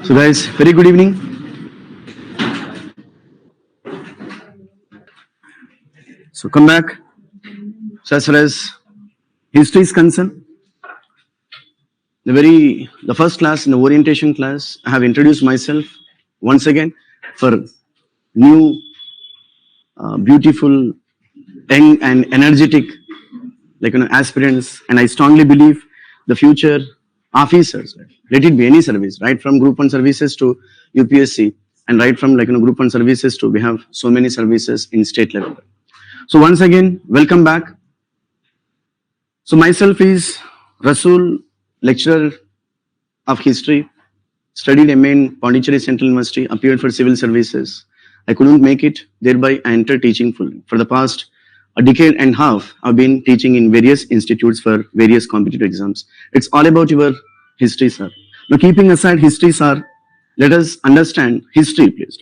So guys, very good evening. So come back. So as far as history is concerned, the first class, in the orientation class, I have introduced myself once again for new, beautiful, young and energetic, aspirants, and I strongly believe the future officers, let it be any service, right from group 1 services to UPSC, and right from group 1 services to we have so many services in state level. So once again, welcome back. So myself is Rasool, lecturer of history, studied MA in Pondicherry Central University, appeared for civil services. I couldn't make it, thereby I entered teaching fully. For the past a decade and a half, I've been teaching in various institutes for various competitive exams. It's all about your history, sir. Now, keeping aside history, sir, let us understand history, please.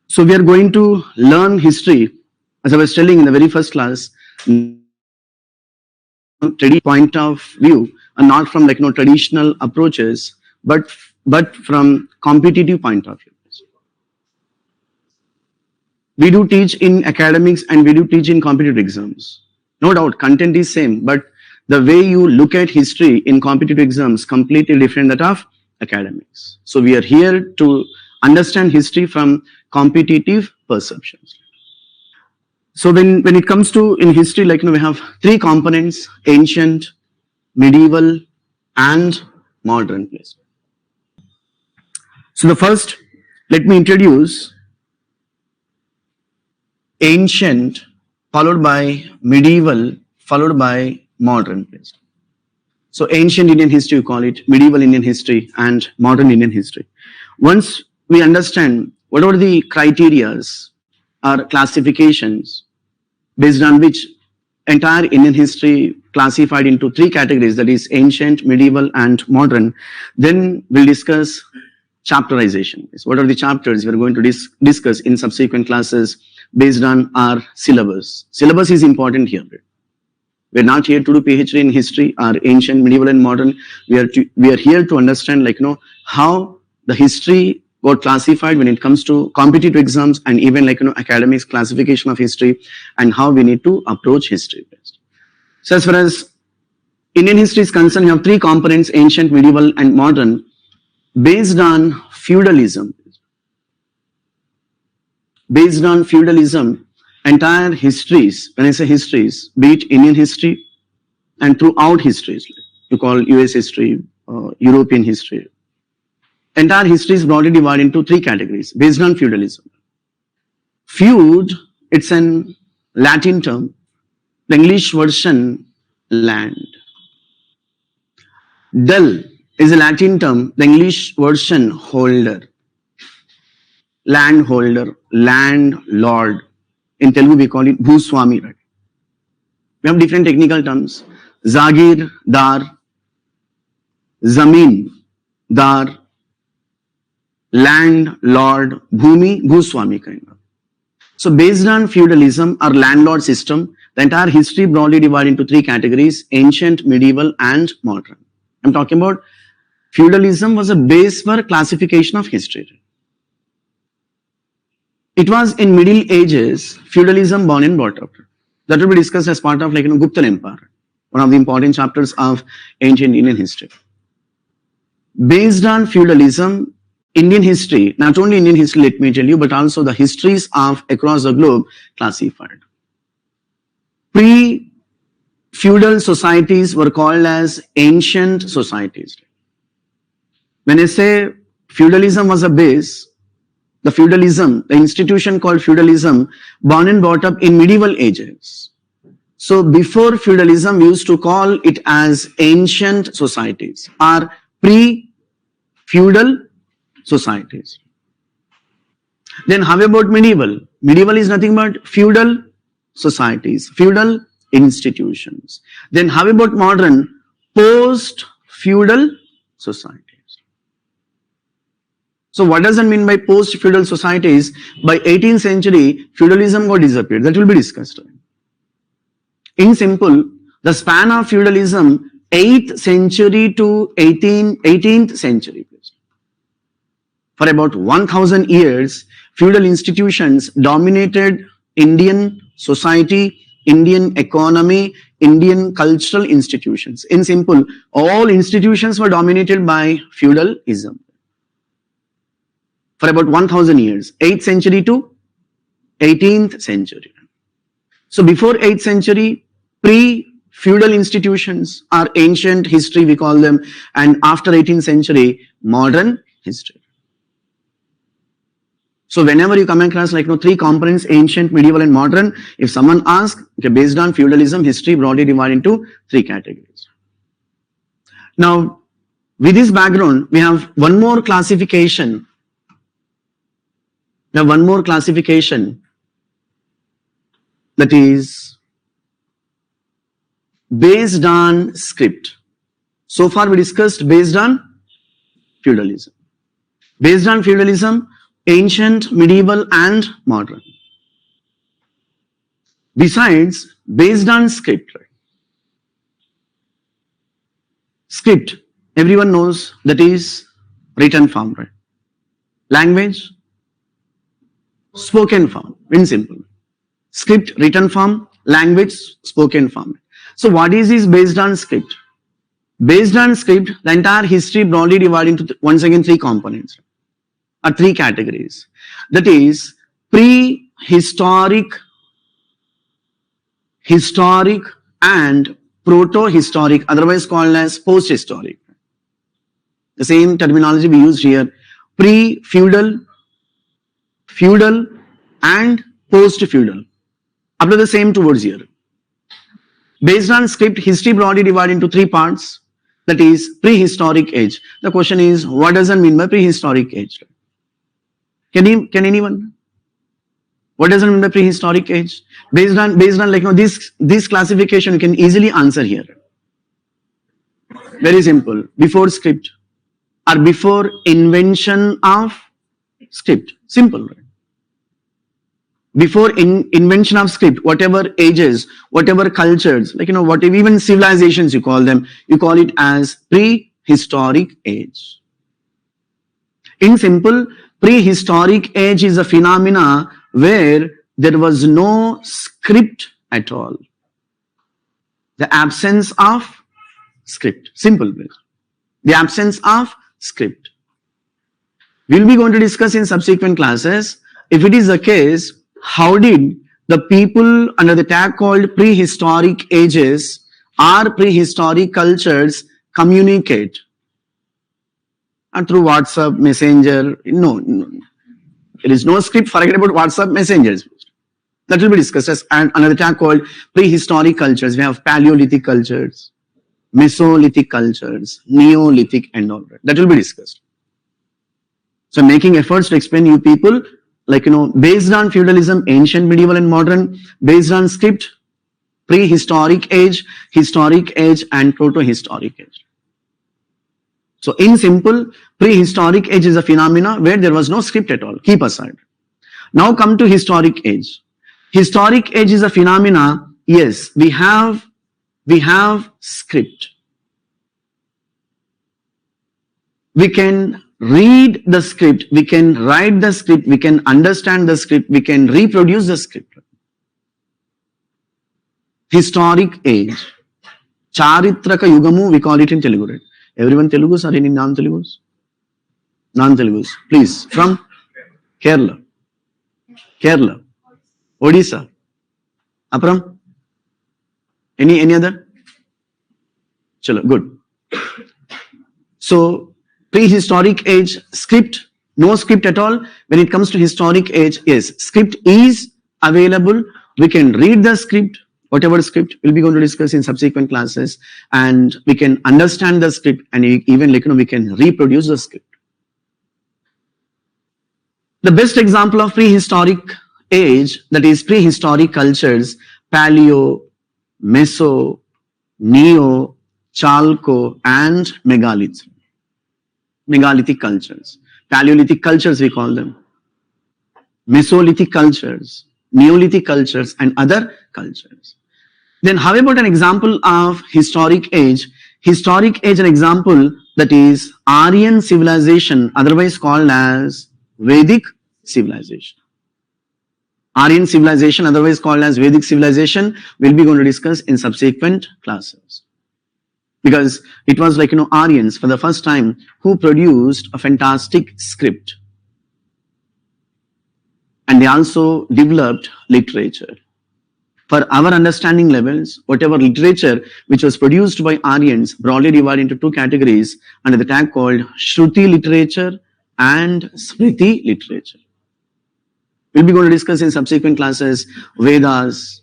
So we are going to learn history, as I was telling in the very first class, point of view, and not from traditional approaches, but from competitive point of view. We do teach in academics and we do teach in competitive exams. No doubt, content is same, but the way you look at history in competitive exams completely different that of academics. So we are here to understand history from competitive perceptions. So when it comes to in history, we have three components: ancient, medieval, and modern. So the first, let me introduce ancient, followed by medieval, followed by modern. So ancient Indian history, you call it, medieval Indian history, and modern Indian history. Once we understand what are the criterias or classifications based on which entire Indian history classified into three categories, that is ancient, medieval, and modern, then we'll discuss chapterization. What are the chapters we are going to discuss in subsequent classes based on our syllabus. Syllabus is important here. We're not here to do PhD in history or ancient, medieval, and modern. We are here to understand how the history got classified when it comes to competitive exams and even academics classification of history, and how we need to approach history. So as far as Indian history is concerned, you have three components: ancient, medieval, and modern, based on feudalism. Based on feudalism, entire histories, when I say histories, be it Indian history and throughout histories, you call US history, European history, entire history is broadly divided into three categories based on feudalism. Feud, it's an Latin term, the English version, land. Del is a Latin term, the English version, holder. Landholder, landlord. In Telugu, we call it Bhuswami. Right? We have different technical terms. Zagir, Dar, Zameen, Dar, landlord, Bhumi, Bhuswami kind of. So based on feudalism or landlord system, the entire history broadly divided into three categories: ancient, medieval, and modern. I'm talking about feudalism was a base for classification of history. It was in Middle Ages, feudalism born and brought up. That will be discussed as part of Gupta Empire, one of the important chapters of ancient Indian history. Based on feudalism, Indian history, not only Indian history, let me tell you, but also the histories of across the globe classified. Pre-feudal societies were called as ancient societies. When I say feudalism was a base, the institution called feudalism, born and brought up in medieval ages. So before feudalism, we used to call it as ancient societies or pre-feudal societies. Then how about medieval? Medieval is nothing but feudal societies, feudal institutions. Then how about modern? Post-feudal society. So what does that mean by post-feudal societies? By 18th century, feudalism got disappeared. That will be discussed. In simple, the span of feudalism 8th century to 18th century. For about 1000 years, feudal institutions dominated Indian society, Indian economy, Indian cultural institutions. In simple, all institutions were dominated by feudalism. For about 1000 years, 8th century to 18th century. So before 8th century, pre-feudal institutions are ancient history, we call them, and after 18th century, modern history. So whenever you come across three components, ancient, medieval and modern, if someone asks, okay, based on feudalism, history broadly divided into three categories. Now, with this background, we have one more classification. That is based on script. So far we discussed based on feudalism. Based on feudalism, ancient, medieval and modern. Besides, based on script. Script, everyone knows that is written form, right? Language, spoken form, in simple. Script, written form, language, spoken form. So what is this based on script? Based on script, the entire history broadly divided into once again three components, or three categories. That is prehistoric, historic and proto-historic, otherwise called as post-historic. The same terminology we use here, pre-feudal, feudal and post-feudal. Up to the same two words here. Based on script, history broadly divided into three parts, that is prehistoric age. The question is, what does it mean by prehistoric age? Can anyone? What does it mean by prehistoric age? Based on this classification, you can easily answer here. Very simple. Before script or before invention of script. Simple, right? Before invention of script, whatever ages, whatever cultures, whatever even civilizations you call them, you call it as prehistoric age. In simple, prehistoric age is a phenomena where there was no script at all. The absence of script. Simple. The absence of script. We'll be going to discuss in subsequent classes, if it is the case, how did the people under the tag called prehistoric ages or prehistoric cultures communicate? And through WhatsApp, Messenger, no. There is no script, forget about WhatsApp, messengers. That will be discussed as another tag called prehistoric cultures. We have Paleolithic cultures, Mesolithic cultures, Neolithic and all that. That will be discussed. So making efforts to explain you people, based on feudalism, ancient, medieval and modern, based on script, prehistoric age, historic age and proto-historic age. So in simple, prehistoric age is a phenomena where there was no script at all. Keep aside. Now come to historic age. Historic age is a phenomena, yes, we have script. We can read the script, we can write the script, we can understand the script, we can reproduce the script. Historic age. Charitraka Yugamu, we call it in Telugu, right? Everyone Telugus or any non-Telugus? Non-Telugus. Please, from Kerala. Kerala. Odisha. Apram? Any other? Chalo, good. So, prehistoric age, script, no script at all. When it comes to historic age, yes, script is available. We can read the script, whatever script we'll be going to discuss in subsequent classes, and we can understand the script and even we can reproduce the script. The best example of prehistoric age, that is prehistoric cultures, Paleo, Meso, Neo, Chalco and Megalithic. Megalithic cultures. Paleolithic cultures we call them. Mesolithic cultures, Neolithic cultures and other cultures. Then how about an example of historic age? Historic age, an example, that is Aryan civilization, otherwise called as Vedic civilization. Aryan civilization, otherwise called as Vedic civilization, we'll be going to discuss in subsequent classes. Because it was like, Aryans for the first time who produced a fantastic script. And they also developed literature. For our understanding levels, whatever literature which was produced by Aryans broadly divided into two categories under the tag called Shruti literature and Smriti literature. We'll be going to discuss in subsequent classes Vedas,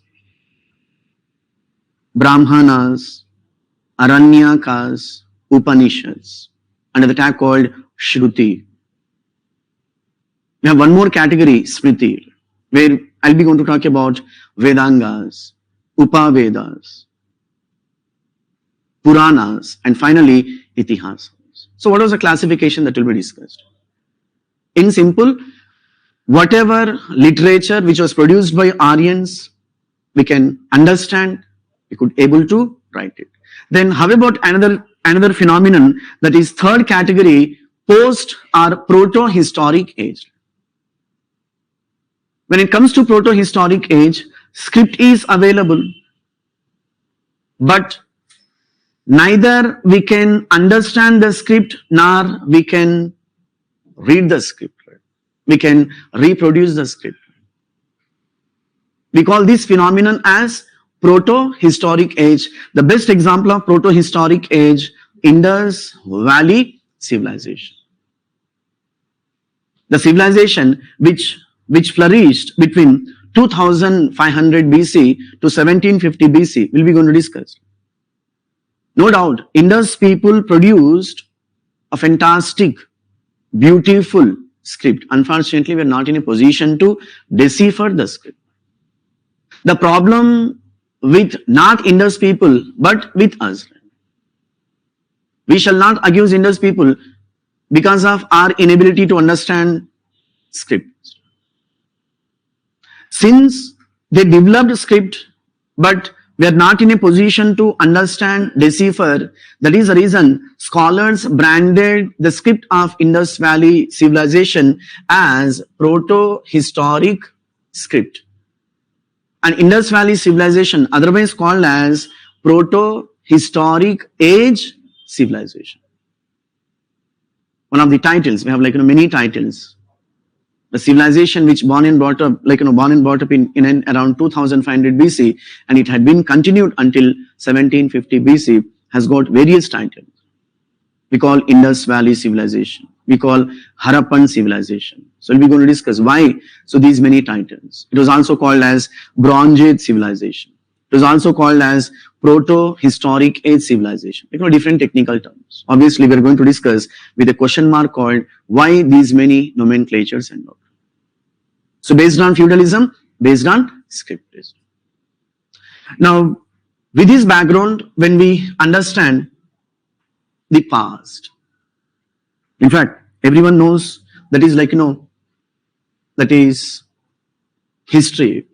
Brahmanas, Aranyakas, Upanishads under the tag called Shruti. We have one more category, Smriti, where I'll be going to talk about Vedangas, Upavedas, Puranas, and finally Itihasas. So what was the classification that will be discussed? In simple, whatever literature which was produced by Aryans, we can understand, we could able to write it. Then how about another phenomenon, that is third category, post or proto-historic age. When it comes to proto-historic age, script is available, but neither we can understand the script nor we can read the script. We can reproduce the script. We call this phenomenon as Proto-Historic Age. The best example of Proto-Historic Age, Indus Valley civilization. The civilization which flourished between 2500 BC to 1750 BC, will be going to discuss. No doubt, Indus people produced a fantastic, beautiful script. Unfortunately, we are not in a position to decipher the script. The problem with not Indus people, but with us. We shall not accuse Indus people because of our inability to understand scripts. Since they developed script, but we are not in a position to understand, decipher, that is the reason scholars branded the script of Indus Valley civilization as Proto-Historic script. And Indus Valley civilization, otherwise called as Proto-Historic Age civilization. One of the titles, we have many titles. The civilization which born and brought up in around 2500 BC, and it had been continued until 1750 BC, has got various titles. We call Indus Valley civilization. We call Harappan civilization. So we're going to discuss why so these many titles. It was also called as Bronze Age civilization. It was also called as Proto-Historic Age civilization. Different technical terms. Obviously, we are going to discuss with a question mark called why these many nomenclatures and all. So based on feudalism, based on scriptism. Now, with this background, when we understand the past, in fact, everyone knows that is that is history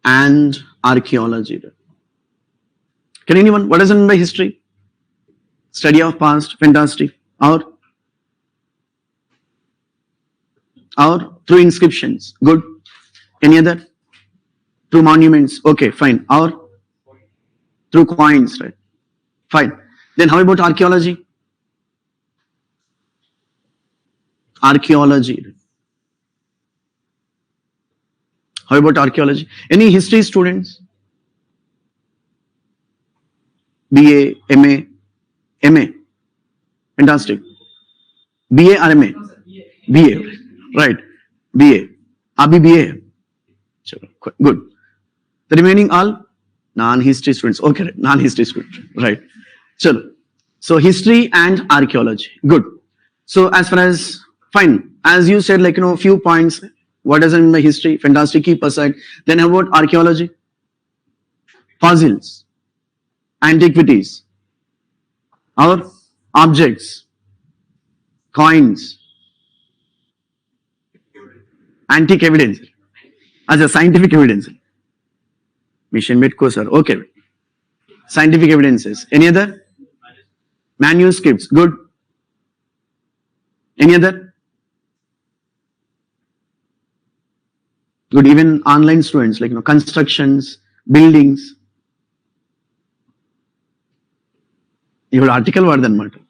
and archaeology. Can anyone, what does it mean by history? Study of past, fantastic. Or through inscriptions, good. Any other? Through monuments, okay, fine. Or through coins, right? Fine. Then how about archaeology? Archaeology. How about archaeology? Any history students? BA, MA, MA. Fantastic. BA or MA? BA, right. BA. Abhi BA. Good. The remaining all non-history students. Okay, right. Non-history students. Right. So history and archaeology. Good. So as far as, fine. As you said, few points. What does it mean by history? Fantastic, keep aside. Then how about archaeology? Fossils, antiquities, or objects, coins, antique evidence, as a scientific evidence. Mission Metco, sir. Okay. Scientific evidences. Any other? Manuscripts. Good. Any other? Good. Even online students, like constructions, buildings. You would article word than matter.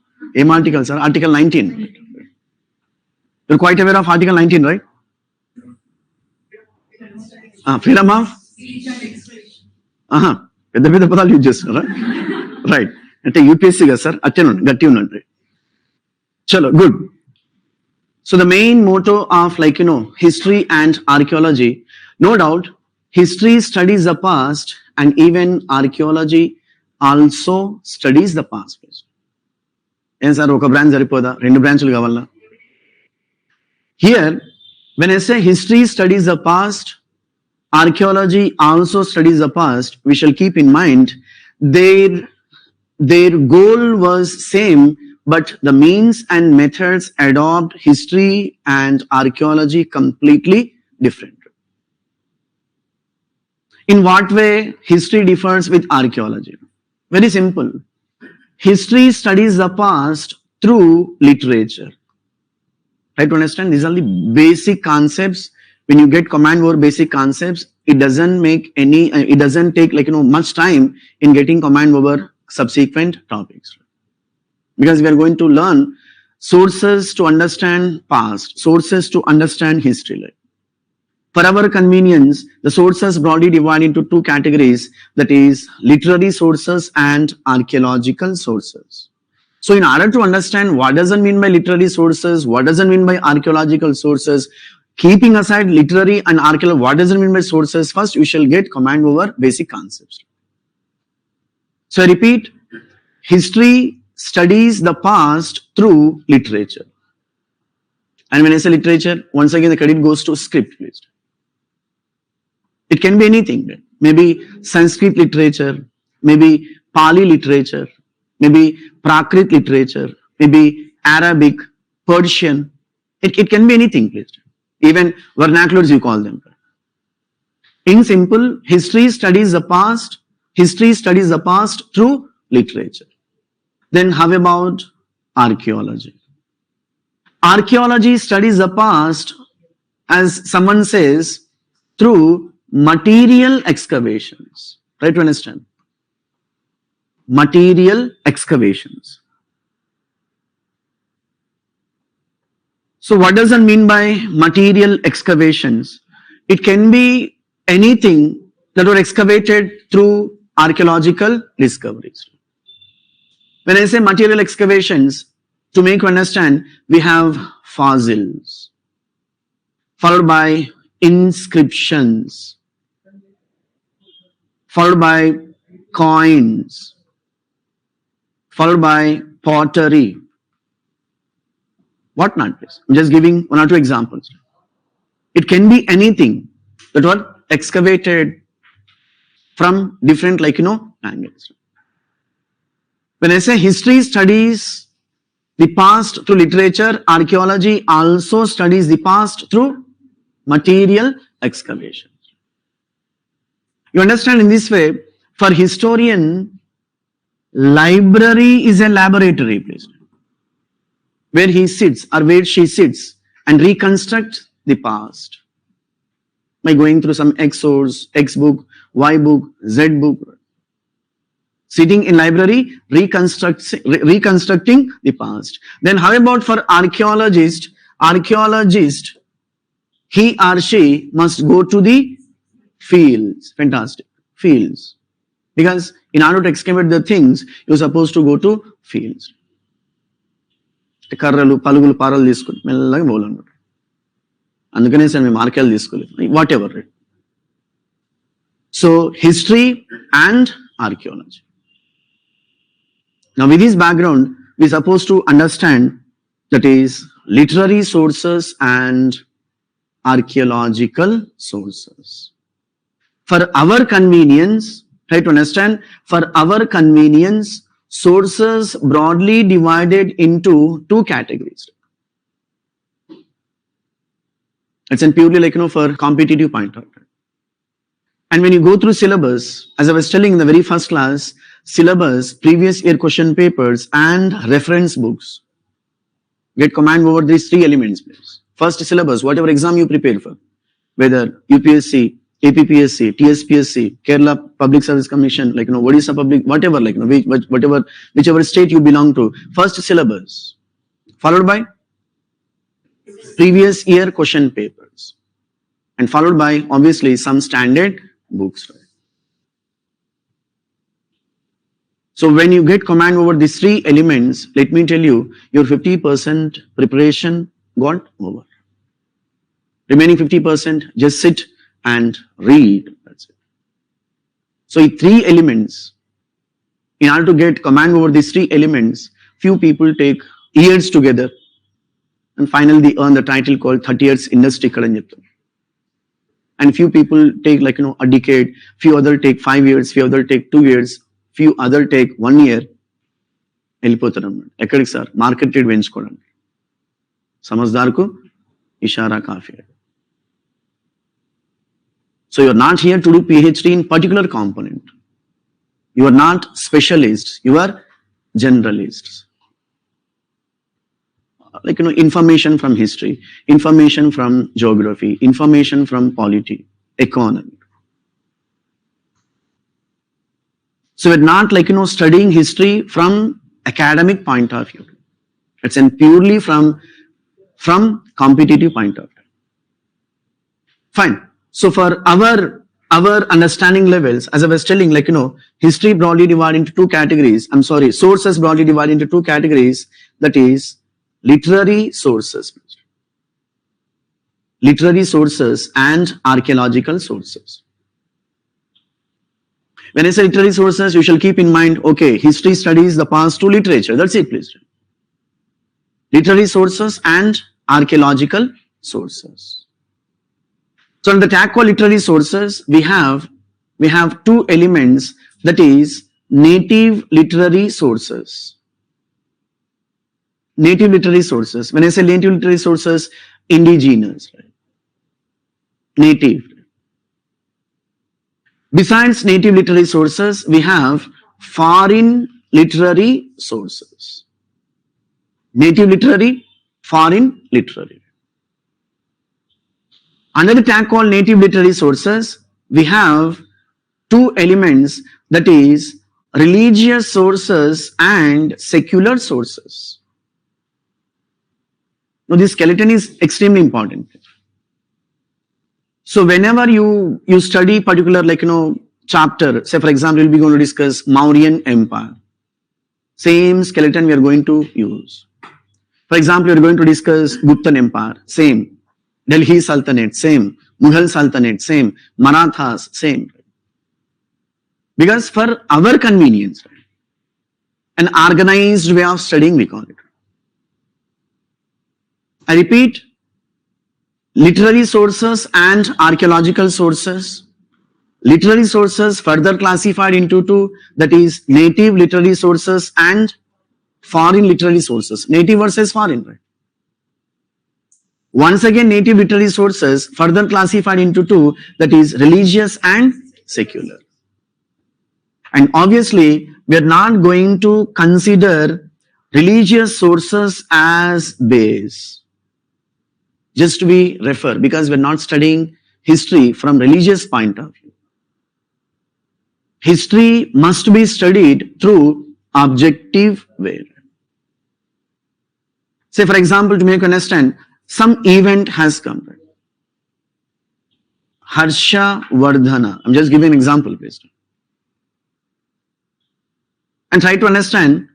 Am article, sir? Article 19. You're quite aware of Article 19, right? Freedom of? పెద్ద పెద్ద పదాలు use చేస్తున్నారా? Right. అంటే UPSC కదా sir, అట్టే గట్టి ఉన్నట్టు. చలో, good. So the main motto of history and archaeology, no doubt, history studies the past and even archaeology also studies the past. ఏం సార్ ఒక బ్రాంచ్ సరిపోదా? 2 బ్రాంచ్లు కావాలా? Here, when I say history studies the past, archaeology also studies the past, we shall keep in mind their goal was same, but the means and methods adopt history and archaeology completely different. In what way history differs with archaeology? Very simple. History studies the past through literature. Try to understand, these are the basic concepts. When you get command over basic concepts, it doesn't take much time in getting command over subsequent topics. Because we are going to learn sources to understand past, sources to understand history. For our convenience, the sources broadly divide into 2 categories, that is literary sources and archaeological sources. So in order to understand what does it mean by literary sources, what does it mean by archaeological sources, keeping aside literary and archaeological, what does it mean by sources, first we shall get command over basic concepts. So I repeat, history studies the past through literature. And when I say literature, once again the credit goes to script based. It can be anything. Maybe Sanskrit literature, maybe Pali literature, maybe Prakrit literature, maybe Arabic, Persian. It can be anything, please. Even vernaculars you call them. In simple, history studies the past through literature. Then how about archaeology? Archaeology studies the past, as someone says, through material excavations. Try to understand. Material excavations. So what does it mean by material excavations? It can be anything that were excavated through archaeological discoveries. When I say material excavations, to make you understand, we have fossils, followed by inscriptions, followed by coins, followed by pottery. What not, please? I'm just giving 1 or 2 examples. It can be anything that were excavated from different angles. When I say history studies the past through literature, archaeology also studies the past through material excavations. You understand, in this way, for historian, library is a laboratory place where he sits or where she sits and reconstruct the past by going through some X source, X book, Y book, Z book. Sitting in library, reconstructing the past. Then how about for archaeologist? Archaeologist, he or she must go to the fields. Fantastic. Fields. Because in order to excavate the things, you're supposed to go to fields. కర్రలు, పలుగులు, పారలు తీసుకుని మెల్లగా పోవాలన్నమాట. అందుకనే sir మేము archaeology తీసుకోలేదు. What ever. So history and archaeology. Now with this background, we are supposed to understand, that is literary sources and archaeological sources. For our convenience, try to understand, for our convenience, sources broadly divided into 2 categories. It's purely for competitive point of view. And when you go through syllabus, as I was telling in the very first class, syllabus, previous year question papers, and reference books. Get command over these three elements, please. First, syllabus, whatever exam you prepare for, whether UPSC, APPSC, TSPSC, Kerala Public Service Commission, like, what is a public, whatever, like, whichever state you belong to. First, syllabus, followed by previous year question papers, and followed by, obviously, some standard books. So when you get command over these three elements, let me tell you, your 50% preparation got over. Remaining 50%, just sit and read. That's it. So three elements. In order to get command over these three elements, few people take years together, and finally they earn the title called 30 years industry. And few people take, like, a decade, few other take 5 years, few other take 2 years, few other take 1 year. Ekkadiki sir, market rate venchukodaniki. Samajhdarku ishara kafi. So you are not here to do PhD in particular component. You are not specialists, you are generalists. Like, information from history, information from geography, information from polity, economy. So we're not, like, studying history from academic point of view. It's purely from competitive point of view. Fine. So for our understanding levels, as I was telling, like, history broadly divided into two categories. Sources broadly divided into two categories. That is literary sources and archaeological sources. When I say literary sources, you shall keep in mind, okay, history studies the past through literature. That's it, please. Literary sources and archaeological sources. So in the tag called literary sources, we have two elements, that is native literary sources. Native literary sources. When I say native literary sources, indigenous, right? Native. Besides native literary sources, we have foreign literary sources. Native literary, foreign literary. Under the tag called native literary sources, we have two elements, that is religious sources and secular sources. Now this skeleton is extremely important. So whenever you study particular, like, chapter, say for example, we'll be going to discuss Mauryan Empire. Same skeleton we are going to use. For example, we are going to discuss Guptan Empire, same. Delhi Sultanate, same. Mughal Sultanate, same. Marathas, same. Because for our convenience, an organized way of studying, we call it. I repeat, literary sources and archaeological sources. Literary sources further classified into two, that is native literary sources and foreign literary sources. Native versus foreign, right? Once again, native literary sources further classified into two, that is religious and secular. And obviously, we are not going to consider religious sources as base. Just we refer, because we are not studying history from religious point of view. History must be studied through objective way. Say for example, to make you understand, some event has come. Harsha Vardhana. I'm just giving an example, please. And try to understand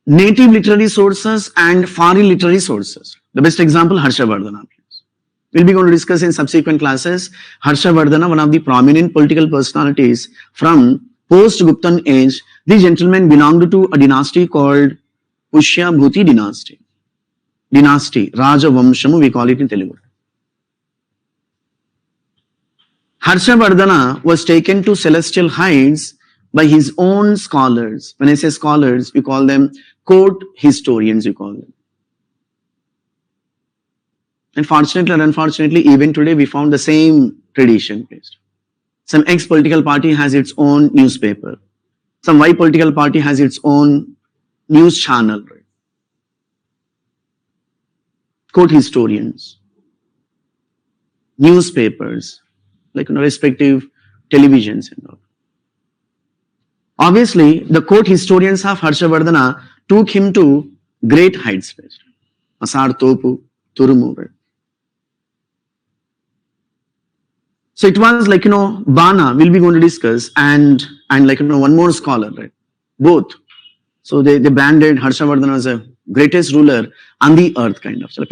native literary sources and foreign literary sources. The best example, Harsha Vardhana. We'll be going to discuss in subsequent classes. Harsha Vardhana, one of the prominent political personalities from post-Guptan age. The gentleman belonged to a dynasty called Pushya Bhuti dynasty. Raja Vamshamu, we call it in Telugu. Harsha Vardhana was taken to celestial heights by his own scholars. When I say scholars, we call them court historians, we call them. And fortunately or unfortunately, even today we found the same tradition. Some ex-political party has its own newspaper. Some Y political party has its own news channel, right? Court historians, newspapers, like respective televisions and all. Obviously, the court historians of Harshavardhana took him to great heights. Asar Topu, Turumu. Right? So it was like, Bana, we'll be going to discuss, and like, one more scholar, right? Both. So they branded Harshavardhana as a greatest ruler on the earth, kind of. So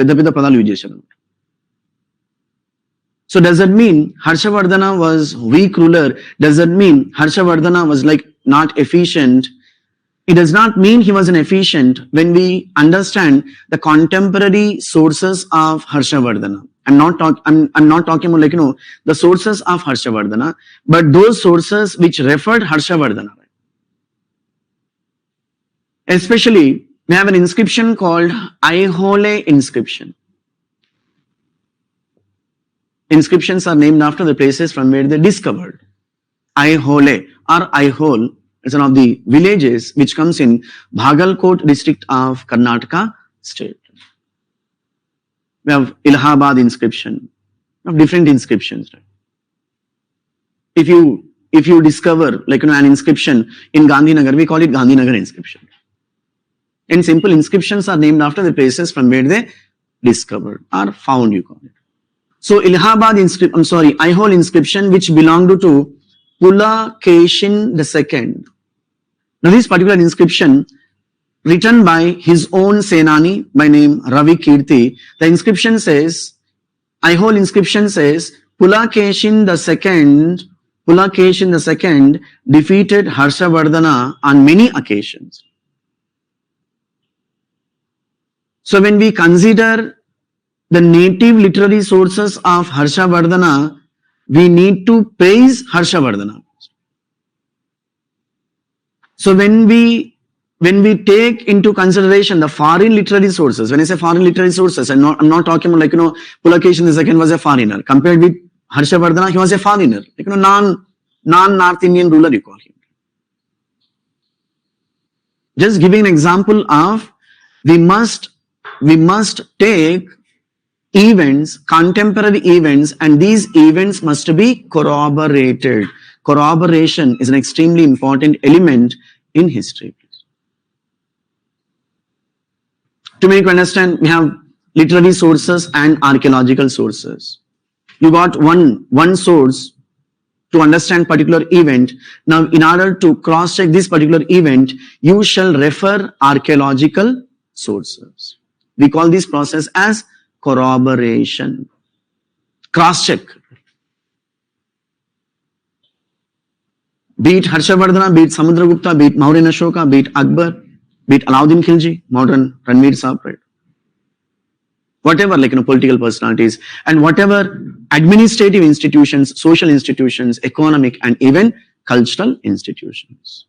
does that mean Harshavardhana was weak ruler? Does that mean Harshavardhana was like not efficient? It does not mean he was inefficient when we understand the contemporary sources of Harshavardhana. I'm not talking about like, the sources of Harshavardhana, but those sources which referred Harshavardhana. Especially, we have an inscription called Aihole inscription. Inscriptions are named after the places from where they discovered. Aihole or Aihole is one of the villages which comes in Bhagalkot district of Karnataka state. We have Allahabad inscription, different inscriptions. Right? If you discover like an inscription in Gandhinagar, we call it Gandhinagar inscription. And simple inscriptions are named after the places from where they discovered or found, you call it. So Allahabad inscription, Aihole inscription, which belonged to Pulakeshin II. Now this particular inscription, written by his own Senani by name Ravi Kirti, the inscription says, Aihole inscription says, Pulakeshin II defeated Harshavardhana on many occasions. So when we consider the native literary sources of Harshavardhana, we need to praise Harshavardhana. So when we take into consideration the foreign literary sources, when I say foreign literary sources, I'm not talking about like, Pulakeshin II was a foreigner. Compared with Harshavardhana, he was a foreigner. Like, non-North Indian ruler, you call him. Just giving an example of, we must take events, contemporary events, and these events must be corroborated. Corroboration is an extremely important element in history. To make you understand, we have literary sources and archaeological sources. You got one source to understand particular event. Now, in order to cross-check this particular event, you shall refer archaeological sources. We call this process as corroboration. Cross-check. Be it Harshavardhana, be it Samudragupta, be it Mauryan Ashoka, be it Akbar, be it Alauddin Khilji, modern Ranveer Saab, right? Whatever, like, political personalities and whatever administrative institutions, social institutions, economic and even cultural institutions.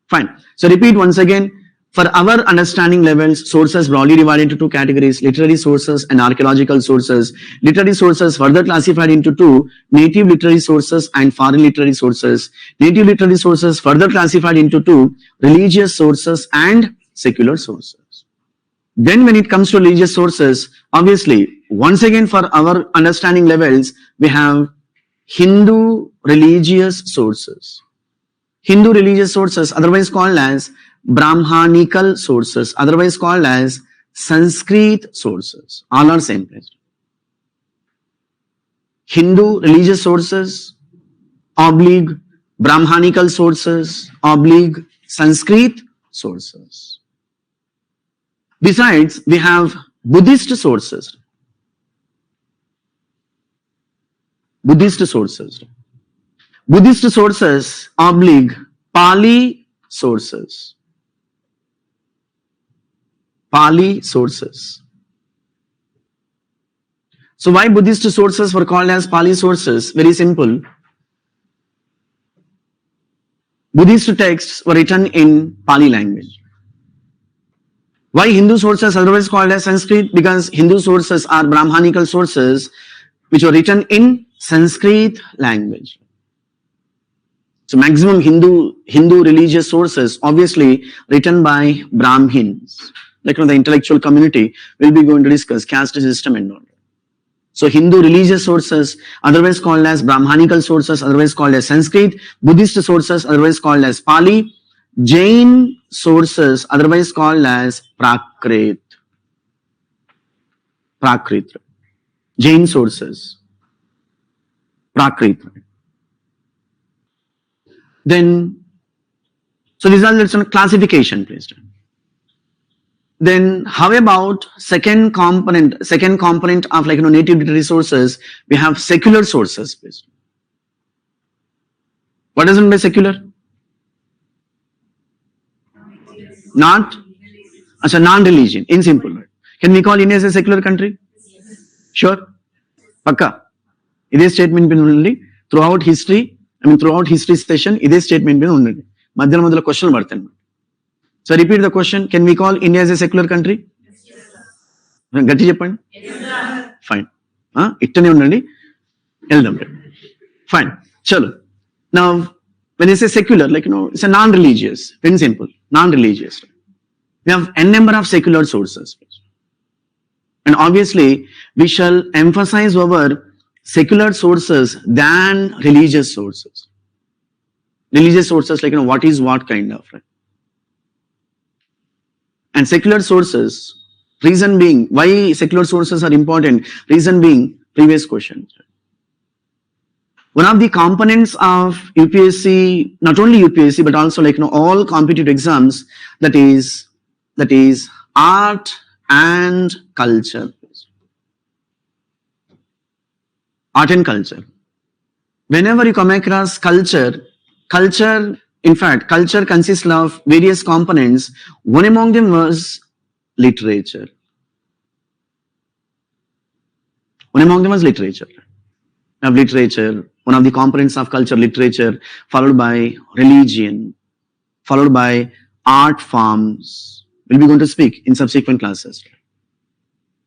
Fine. So repeat once again. For our understanding levels, sources broadly divided into two categories, literary sources and archaeological sources. Literary sources further classified into two, native literary sources and foreign literary sources. Native literary sources further classified into two, religious sources and secular sources. Then when it comes to religious sources, obviously, once again for our understanding levels, we have Hindu religious sources. Hindu religious sources, otherwise called as Brahmanical sources, otherwise called as Sanskrit sources, all are same place. Hindu religious sources, oblique Brahmanical sources, oblique Sanskrit sources. Besides, we have Buddhist sources. Buddhist sources. Buddhist sources, oblique Pali sources. Pali sources. So why Buddhist sources were called as Pali sources? Very simple. Buddhist texts were written in Pali language. Why Hindu sources otherwise called as Sanskrit? Because Hindu sources are Brahmanical sources which were written in Sanskrit language. So maximum Hindu religious sources obviously written by Brahmins. Like the intellectual community will be going to discuss caste system and all. So Hindu religious sources, otherwise called as Brahmanical sources, otherwise called as Sanskrit, Buddhist sources, otherwise called as Pali, Jain sources, otherwise called as Prakrit. Jain sources, Prakrit. Then, so these are the classification placed. Then how about second component of like native literary sources? We have secular sources based. What does it mean by secular? Non-religion, in simple word. Can we call India as a secular country? Sure. Pakka. This statement been only throughout history. Throughout history session, this statement been only. Madhyala question barthen. So repeat the question. Can we call India as a secular country? Gatti cheppandi. Fine. Ittane undandi. Fine. Chalo. Now, when they say secular, like it's a non-religious. Very simple. Non-religious. We have n number of secular sources. And obviously, we shall emphasize our secular sources than religious sources. Religious sources like what is what kind of, right? And secular sources, reason being, why secular sources are important? Reason being, previous question. One of the components of UPSC, not only UPSC, but also like all competitive exams, that is art and culture. Art and culture. Whenever you come across culture, in fact, culture consists of various components. One among them was literature. One among them was literature. Now, literature, one of the components of culture, literature, followed by religion, followed by art forms. We'll be going to speak in subsequent classes.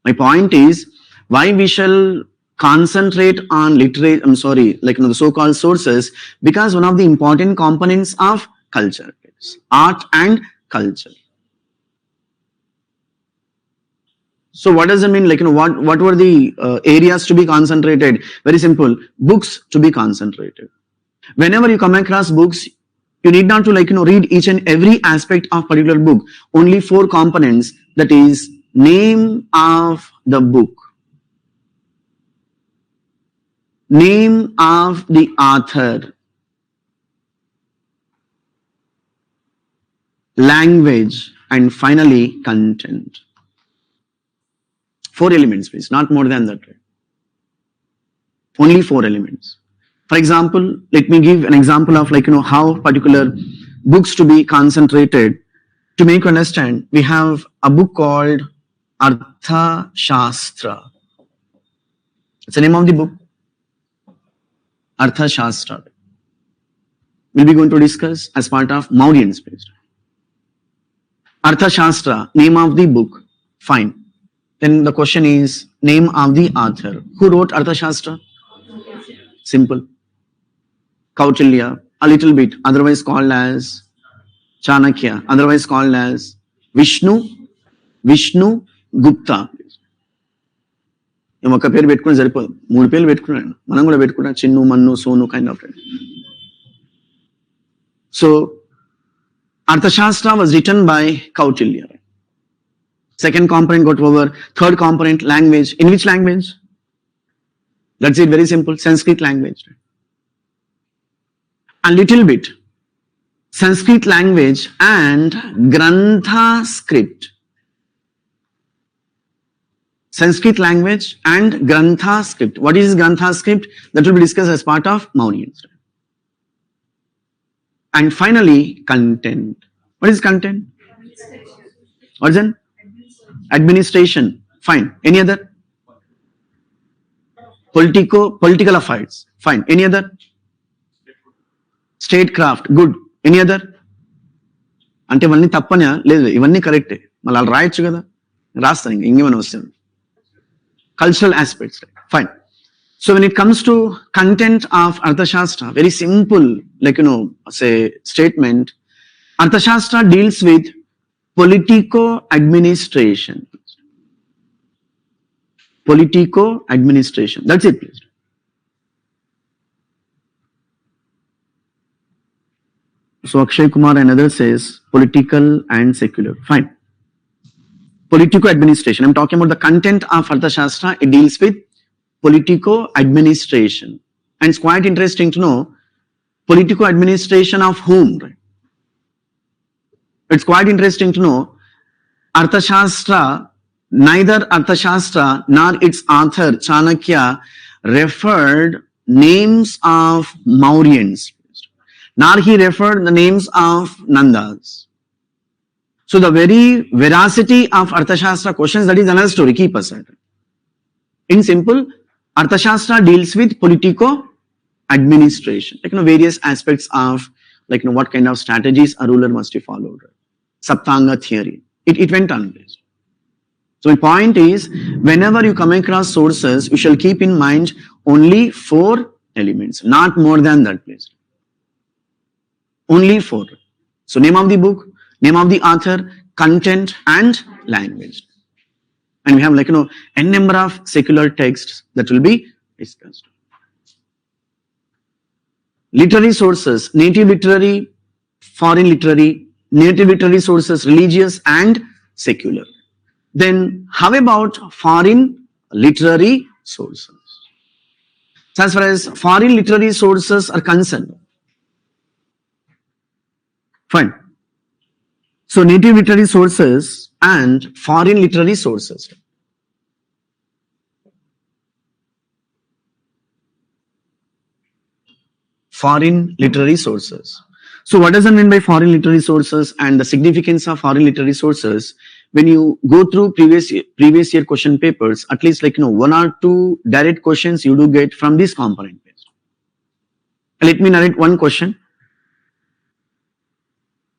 My point is, why we shall concentrate on literature, the so-called sources, because one of the important components of culture is art and culture. So what does it mean? What were the areas to be concentrated? Very simple, books to be concentrated. Whenever you come across books, you need not to read each and every aspect of particular book. Only 4 components, that is name of the book, name of the author, language, and finally content. 4 elements, please, not more than that. Only 4 elements. For example, let me give an example of how particular books to be concentrated. To make you understand, we have a book called Artha Shastra. It's the name of the book. Artha Shastra. We'll be going to discuss as part of Mauryan space. Artha Shastra, name of the book. Fine. Then the question is, name of the author. Who wrote Artha Shastra? Simple. Kautilya, a little bit, otherwise called as Chanakya, otherwise called as Vishnu Gupta. ఒక పేరు పెట్టుకుని సరిపోదు, 3 పేర్లు పెట్టుకున్నాను, మనం కూడా పెట్టుకున్నాం, చిన్ను, మన్ను, Sonu kind of. So Arthashastra was written by Kautilya. Second component got over. Third component, language. In which language? That's it, very simple, Sanskrit language. A little bit Sanskrit language and Grantha script. Sanskrit language and Grantha script. What is Grantha script? That will be discussed as part of Mauryan. And finally, content. What is content? What is it? Administration. Fine. Any other? Political affairs. Fine. Any other? Statecraft. Good. Any other? అంటే ఇవన్నీ తప్పనా? లేదు, ఇవన్నీ కరెక్టే. మళ్ళీ వాళ్ళు రాయొచ్చు కదా, రాస్తాను, ఇంకేమైనా వస్తుంది. Cultural aspects. Fine. So when it comes to content of Arthashastra, very simple, say statement, Arthashastra deals with politico-administration. Politico-administration. That's it, please. So Akshay Kumar and others says political and secular. Fine. Politico-administration. I'm talking about the content of Arthashastra. It deals with politico-administration. And it's quite interesting to know politico-administration of whom, right? It's quite interesting to know Arthashastra, neither Arthashastra nor its author Chanakya referred names of Mauryans, nor he referred the names of Nandas. So the very veracity of Arthashastra questions, that is another story, keep aside. In simple, Arthashastra deals with politico-administration, various aspects of what kind of strategies a ruler must be followed. Saptanga theory. It went on this. So my point is, whenever you come across sources, you shall keep in mind only 4 elements, not more than that, please. Only 4. So name of the book, name of the author, content, and language. And we have n number of secular texts that will be discussed. Literary sources, native literary, foreign literary, native literary sources, religious and secular. Then how about foreign literary sources? So as far as foreign literary sources are concerned, fine. So native literary sources and foreign literary sources. Foreign literary sources. So what does it mean by foreign literary sources and the significance of foreign literary sources? When you go through previous year question papers, at least 1 or 2 direct questions you do get from this component based. Let me narrate one question.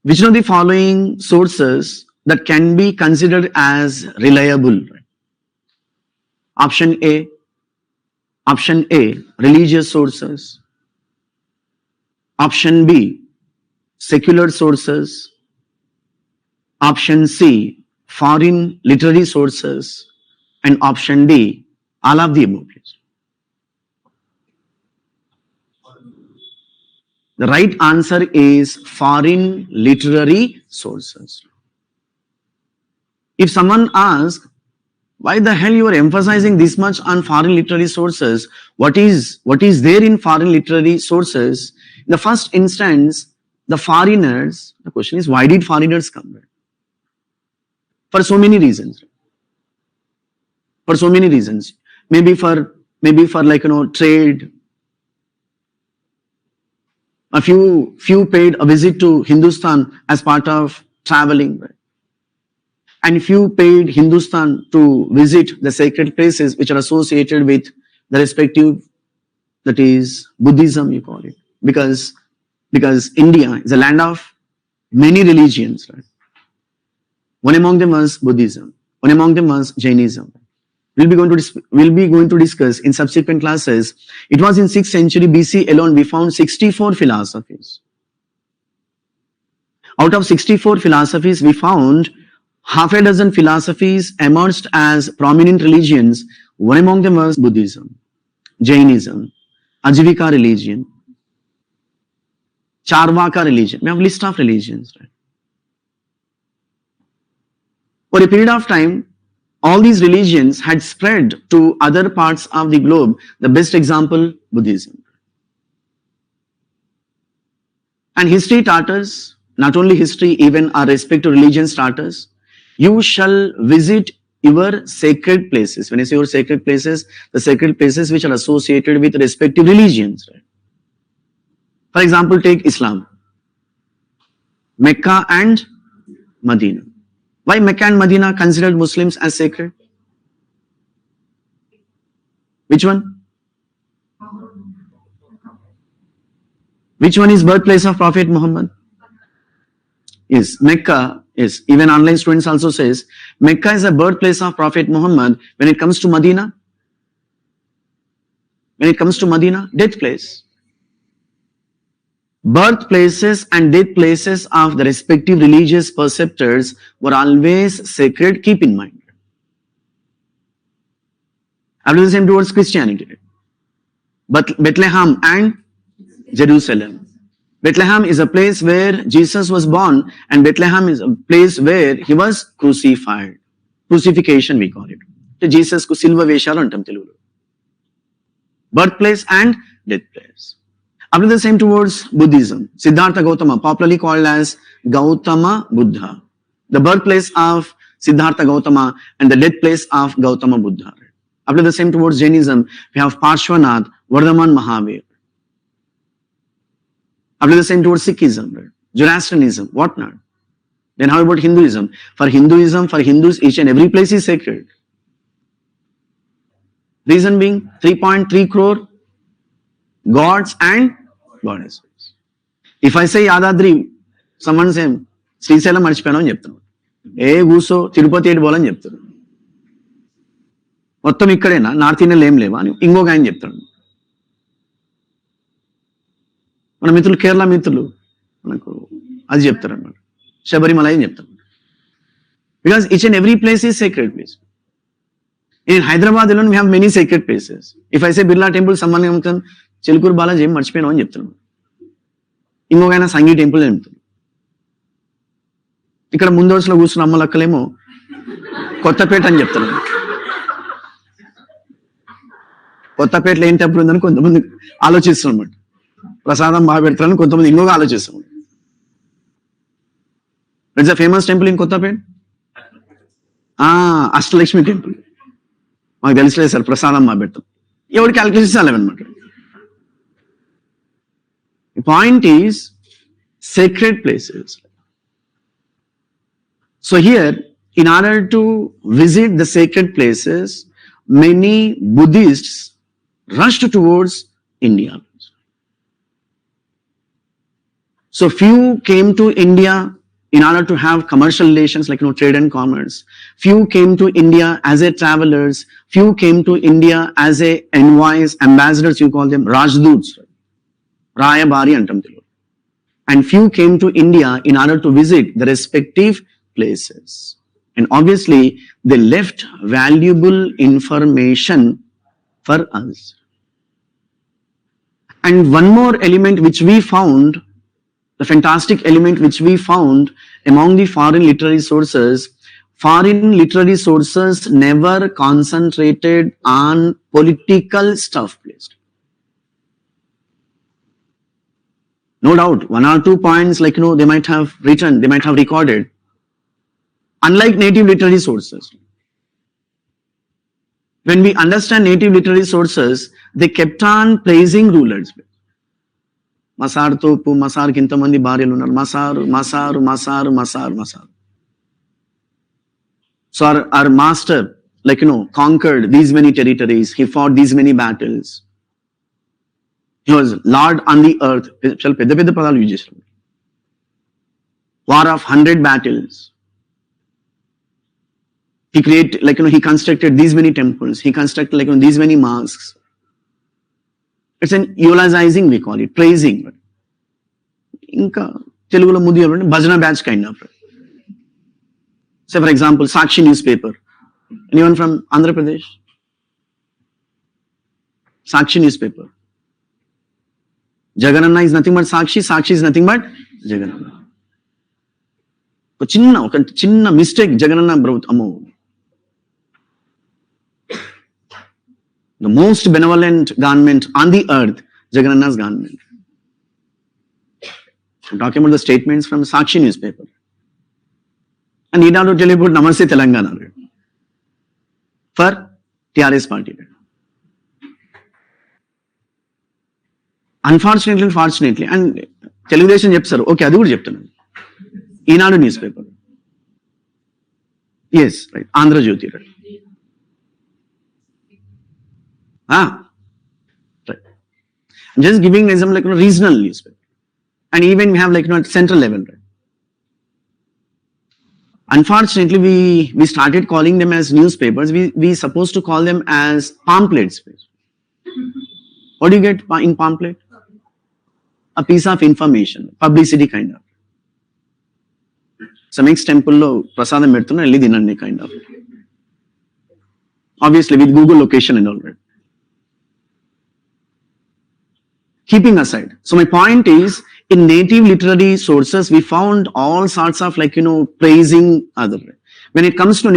Which of the following sources that can be considered as reliable? Option A, religious sources. Option B, secular sources. Option C, foreign literary sources. And option D, all of the above. The right answer is foreign literary sources. If someone asks, why the hell you are emphasizing this much on foreign literary sources? What is there in foreign literary sources? In the first instance, the foreigners, the question is, why did foreigners come? For so many reasons. For so many reasons. Maybe for trade. A few paid a visit to Hindustan as part of traveling. Right? And few paid Hindustan to visit the sacred places which are associated with the respective, that is Buddhism, you call it. Because India is a land of many religions. Right? One among them was Buddhism. One among them was Jainism. We'll be going to discuss in subsequent classes. It was in 6th century BC alone we found 64 philosophies. Out of 64 philosophies, we found half a dozen philosophies emerged as prominent religions. One among them was Buddhism, Jainism, Ajivika religion, Charvaka religion. We have a list of religions. Right? For a period of time, all these religions had spread to other parts of the globe. The best example, Buddhism. And history taught us, not only history, even our respect to religions taught us, you shall visit your sacred places. When I say your sacred places, the sacred places which are associated with respective religions. Right? For example, take Islam. Mecca and Medina. Why Mecca and Medina considered Muslims as sacred? Which one? Which one is birthplace of Prophet Muhammad? Yes, Mecca is. Even online students also says, Mecca is a birthplace of Prophet Muhammad. When it comes to Medina, When it comes to Medina, death place. Birthplaces and death places of the respective religious preceptors were always sacred, keep in mind. After the same towards Christianity. But Bethlehem and Jerusalem. Bethlehem is a place where Jesus was born, and Bethlehem is a place where he was crucified. Crucifixion we call it. So Jesus ku silva vesharu antam telugulo. Birthplace and death place. After the same towards Buddhism, Siddhartha Gautama, popularly called as Gautama Buddha. The birthplace of Siddhartha Gautama and the death place of Gautama Buddha. After the same towards Jainism, we have Parshvanath, Vardhaman Mahavir. After the same towards Sikhism, Zoroastrianism, whatnot. Then how about Hinduism? For Hindus, each and every place is sacred. Reason being 3.3 crore gods and goddesses. If I say Yadadri, someone say, Srisailam marchipayanu ani cheptanu. Guso, Tirupati edu bolani cheptaru. మొత్తం ఇక్కడేనా north ఇండియన్లో ఏం లేవా అని ఇంకొక ఆయన చెప్తాడు. మన మిత్రులు కేరళ మిత్రులు మనకు అది చెప్తారు అన్నమాట, శబరిమల అని చెప్తారు. Because each and every place is sacred place. In Hyderabad లో we have many sacred places. If I say Birla temple సమ్మన్ చిలుకూరు బాలాజీ ఏం మర్చిపోయినాం అని చెప్తాను. ఇంకొక ఆయన సంగీ టెంపుల్ అని చెప్తాడు. ఇక్కడ ముందు వరుసలో కూర్చున్న అమ్మలక్కలేమో కొత్తపేట అని చెప్తారు. కొత్తపేటలో ఏం టెంపుల్ ఉందని కొంతమంది ఆలోచిస్తున్నారు అన్నమాట. ప్రసాదం బాగా పెడతారని కొంతమంది ఇంకొక ఆలోచిస్తున్నారు. It's a famous temple in Kothapeta, Ashtalakshmi temple. మాకు తెలుసులేదు సార్, ప్రసాదం బాగా పెడతాం. ఎవరు క్యాలిక్యులేషన్స్ అలాగనమాట. The point is sacred places. So here, in order to visit the sacred places, many Buddhists rushed towards India. So few came to India in order to have commercial relations like trade and commerce. Few came to India as a travelers. Few came to India as a envoys, ambassadors, you call them Rajduts. Rayabari antam telugu. And few came to India in order to visit the respective places. And obviously, they left valuable information for us. And one more element which we found, the fantastic element which we found among the foreign literary sources never concentrated on political stuff placed. No doubt, one or two points they might have written, they might have recorded. Unlike native literary sources, when we understand native literary sources, they kept on praising rulers. Masar topu, Masar kintamandi bharyalu unnaru, Masaru. So our master, conquered these many territories. He fought these many battles. He was Lord on the earth. Chala pedda pedda padalu use chesaru. War of 100 battles. He created, he constructed these many temples. He constructed, these many mosques. It's an eulogizing, we call it, praising. Inka Telugulo mudi bhajana batch kind of. Say for example, Sakshi newspaper. Anyone from Andhra Pradesh? Sakshi newspaper. Jagananna is nothing but Sakshi. Sakshi is nothing but Jagananna. ఒక చిన్న mistake Jagananna అమ్మో. The most benevolent government on the earth, Jaganna's government. I'm talking about the statements from the Sakshi newspaper. And need not to tell you about Namaste Telangana for TRS party. Unfortunately, and Telugudesam cheptaru, okay, adi kuda cheptanu. Eenadu newspaper. Yes, right. Andhra Jyoti, right. Right. I'm just giving an example regional newspaper. And even we have at central level, right. Unfortunately, we started calling them as newspapers. We supposed to call them as pamphlets. What do you get in pamphlet? A piece of information, publicity kind of. Some next temple lo prasadam పెడుతున్నా వెళ్ళి తినండి kind of. Obviously with Google location and all that. Keeping aside. So my point is, in native literary sources, we found all sorts of praising other. When it comes to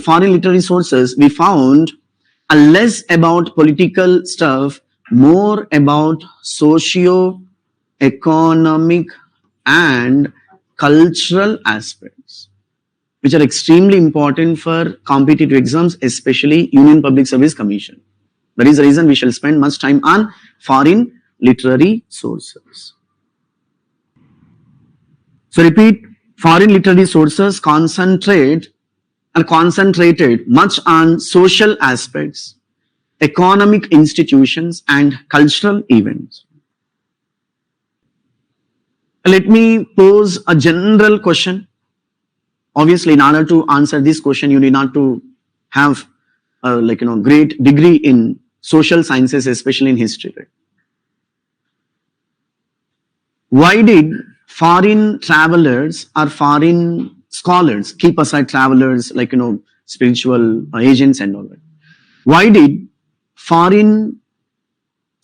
foreign literary sources, we found less about political stuff, more about socio-economic and cultural aspects, which are extremely important for competitive exams, especially Union Public Service Commission. That is the reason we shall spend much time on foreign literary sources. So repeat, foreign literary sources concentrated much on social aspects, economic institutions and cultural events. Let me pose a general question. Obviously, in order to answer this question, you need not to have great degree in social sciences, especially in history. Right? Why did foreign travelers or foreign scholars, keep aside travelers spiritual agents and all that? Why did foreign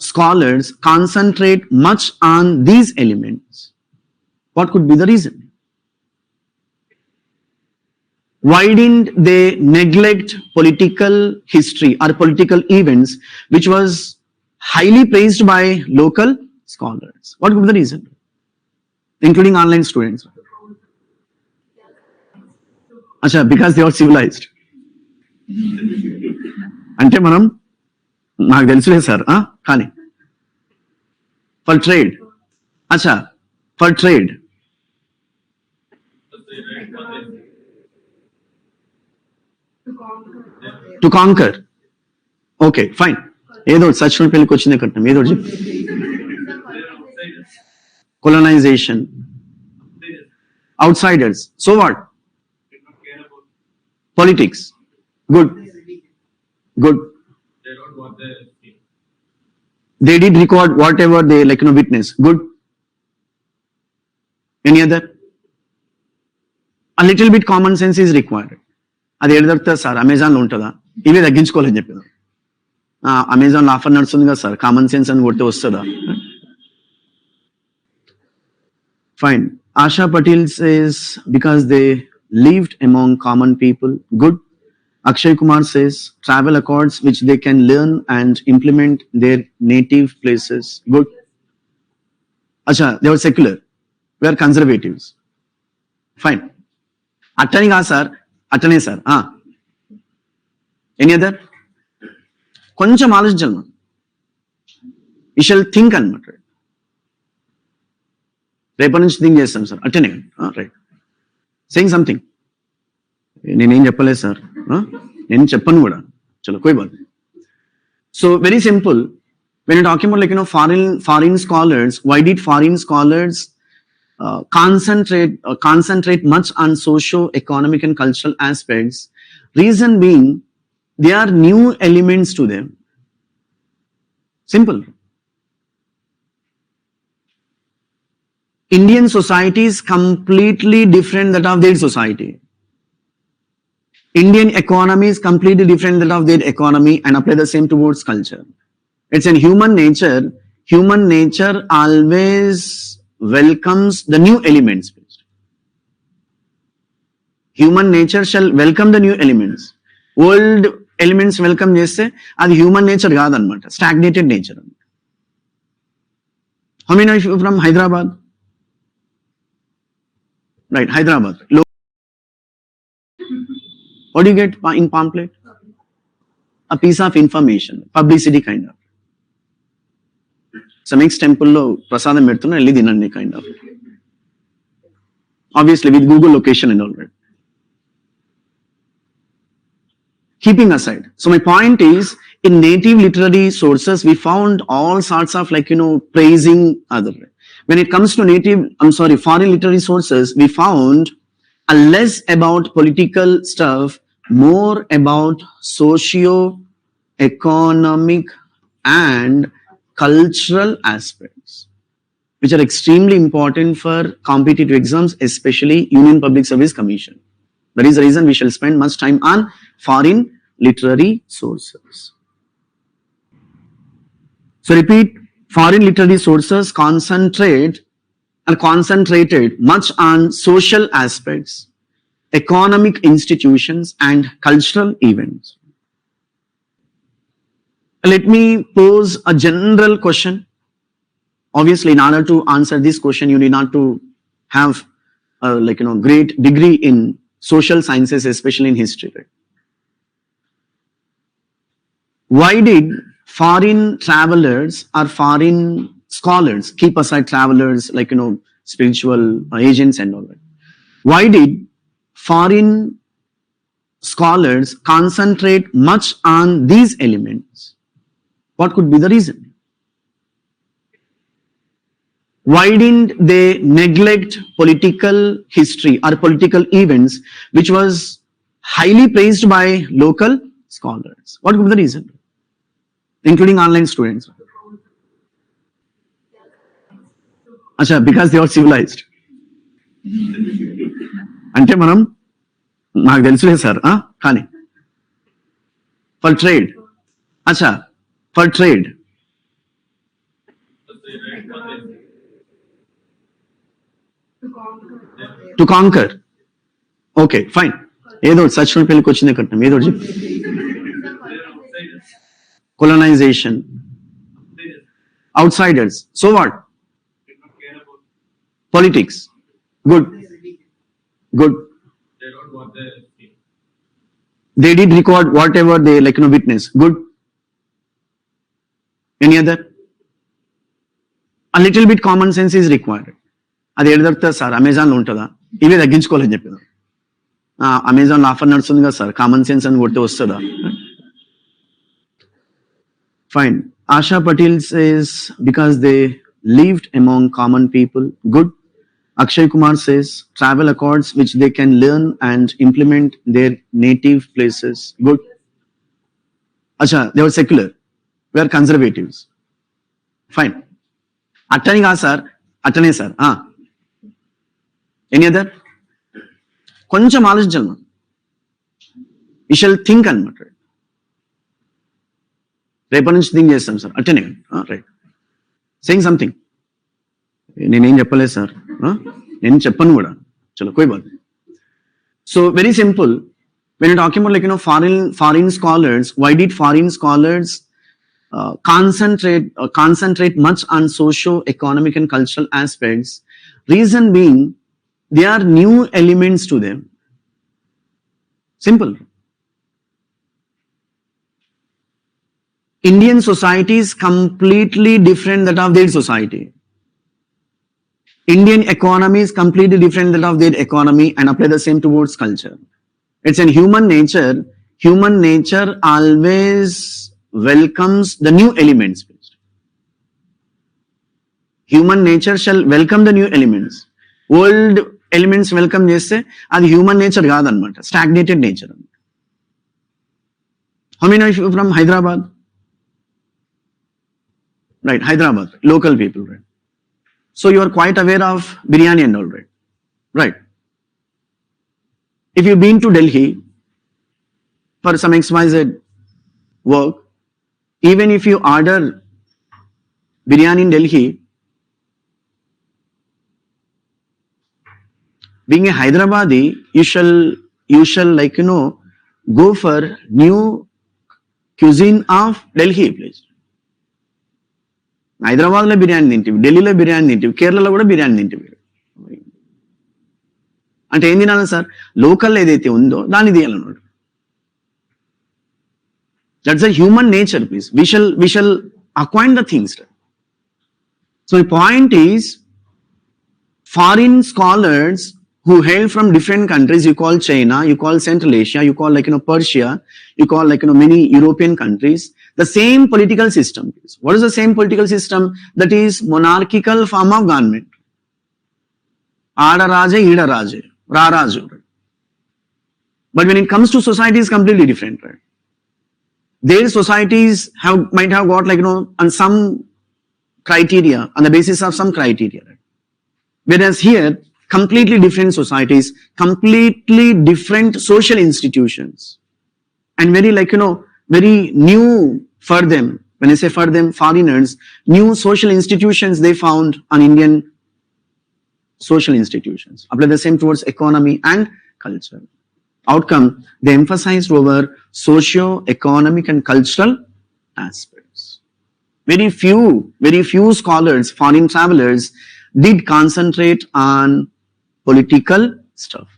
scholars concentrate much on these elements? What could be the reason? Why didn't they neglect political history or political events which was highly praised by local scholars? What could be the reason? Including online students. Acha, because they are civilized. అంటే మనం నాకు తెలుసులే sir కానీ for trade అచ్చా for trade to conquer okay fine ఏదో సచిన పెళ్లికి వచ్చిందే కట్నం ఏదో colonization, outsiders. So what? Politics. Good. Good. They did record whatever they witness. Good. Any other? A little bit common sense is required. అది ఏడు దొరుకుతుంది sir అమెజాన్లో ఉంటుందా ఇవే తగ్గించుకోవాలని చెప్పాను అమెజాన్లో ఆఫర్ నడుస్తుంది కదా సార్ కామన్ సెన్స్ అని కొడితే వస్తుందా Fine. Asha Patel says because they lived among common people. Good. Akshay Kumar says travel accords which they can learn and implement their native places. Good. Acha, they were secular. We are conservatives. Fine. Attani ka sir. Attane sir. Any other? Koncham ఆలోచించాలి. You shall think అనమాట. రేపటి నుంచి think చేస్తాం sir అట్టనే right saying something నేనేం చెప్పలేదు sir నేను చెప్పను కూడా చలో కోయి బాత్ so very simple when you're talking about foreign scholars, why did foreign scholars concentrate much on socio-economic and cultural aspects? Reason being, they are new elements to them. Simple. Indian society is completely different that of their society. Indian economy is completely different that of their economy and apply the same towards culture. It's in human nature. Human nature always welcomes the new elements. Human nature shall welcome the new elements. Old elements welcome cheste adi human nature kadanamata, stagnated nature. How many of you from Hyderabad? Right, Hyderabad. What do you get in pamphlet? A piece of information, publicity kind of. Some next temple lo prasadam పెడుతున్నా వెళ్ళి తినండి kind of. Obviously with Google location and all that. Keeping aside. So my point is, in native literary sources, we found all sorts of praising other. When it comes to foreign literary sources, we found less about political stuff, more about socio-economic and cultural aspects, which are extremely important for competitive exams, especially Union Public Service Commission. That is the reason we shall spend much time on foreign literary sources. So repeat, foreign literary sources concentrated much on social aspects, economic institutions and cultural events. Let me pose a general question. Obviously, in order to answer this question, you need not to have great degree in social sciences, especially in history. Right? Why did foreign travelers or foreign scholars, keep aside travelers spiritual agents and all that, why did foreign scholars concentrate much on these elements? What could be the reason? Why didn't they neglect political history or political events which was highly praised by local scholars? What could be the reason? Including online students. Acha, because they are civilized. అంటే మనం నాకు తెలుసులే sir కానీ for trade అచ్చా for trade to conquer okay fine ఏదో సచిన పెళ్ళికి వచ్చిందే కట్నం ఏదో చెప్పి colonization, outsiders. So what? Politics. Good. Good. They did record whatever they witness. Good. Any other? A little bit common sense is required. అది ఏడు దొరుకుతుంది సార్ అమెజాన్లో ఉంటుందా ఇవే తగ్గించుకోవాలని చెప్పేదా అమెజాన్లో ఆఫర్ నడుస్తుంది కదా సార్ కామన్ సెన్స్ అని కొడితే వస్తుందా Fine. Asha Patil says because they lived among common people. Good. Akshay Kumar says travel accords which they can learn and implement their native places. Good. Acha, they were secular. We are conservatives. Fine. Attani ga sir. Attane sir. Any other? Koncham ఆలోచించాలి. You shall think అనమాట. రేపటి నుంచి think చేస్తాం sir అట్టనే right saying something నేనేం చెప్పలేదు sir నేను చెప్పను కూడా చలో కోయి బాత్ so very simple when you're talking about foreign scholars, why did foreign scholars concentrate much on socio-economic and cultural aspects? Reason being, they are new elements to them. Simple. Indian society is completely different that of their society. Indian economy is completely different that of their economy and apply the same towards culture. It's in human nature. Human nature always welcomes the new elements. Human nature shall welcome the new elements. Old elements welcome cheste adi human nature kaadannamata, stagnated nature. How many of you from Hyderabad? Right, Hyderabad, local people, right? So you are quite aware of biryani and all, right? Right. If you've been to Delhi for some XYZ work, even if you order biryani in Delhi, being a Hyderabadi, you shall go for new cuisine of Delhi, please. హైదరాబాద్లో బిర్యానీ తింటివి, ఢిల్లీలో బిర్యానీ తింటివి, కేరళలో కూడా బిర్యానీ తింటివి. అంటే ఏం తినాలి sir? Local ఏదైతే ఉందో దాన్ని తినాలన్నాడు. That's a human nature please. We shall acquire the things. So the point is, foreign scholars who hail from different countries, you call China, you call Central Asia, you call Persia, you call many European countries, the same political system. What is the same political system? That is monarchical form of government. Ada Raja, Ida Raja, Ra Raja. But when it comes to society, it's completely different, right? Their societies might have got on some criteria, on the basis of some criteria. Whereas here, completely different societies, completely different social institutions, and very very new for them. When I say for them, foreigners, new social institutions they found on Indian social institutions. Apply the same towards economy and culture. Outcome, they emphasized over socio-economic and cultural aspects. Very few scholars, foreign travelers, did concentrate on political stuff.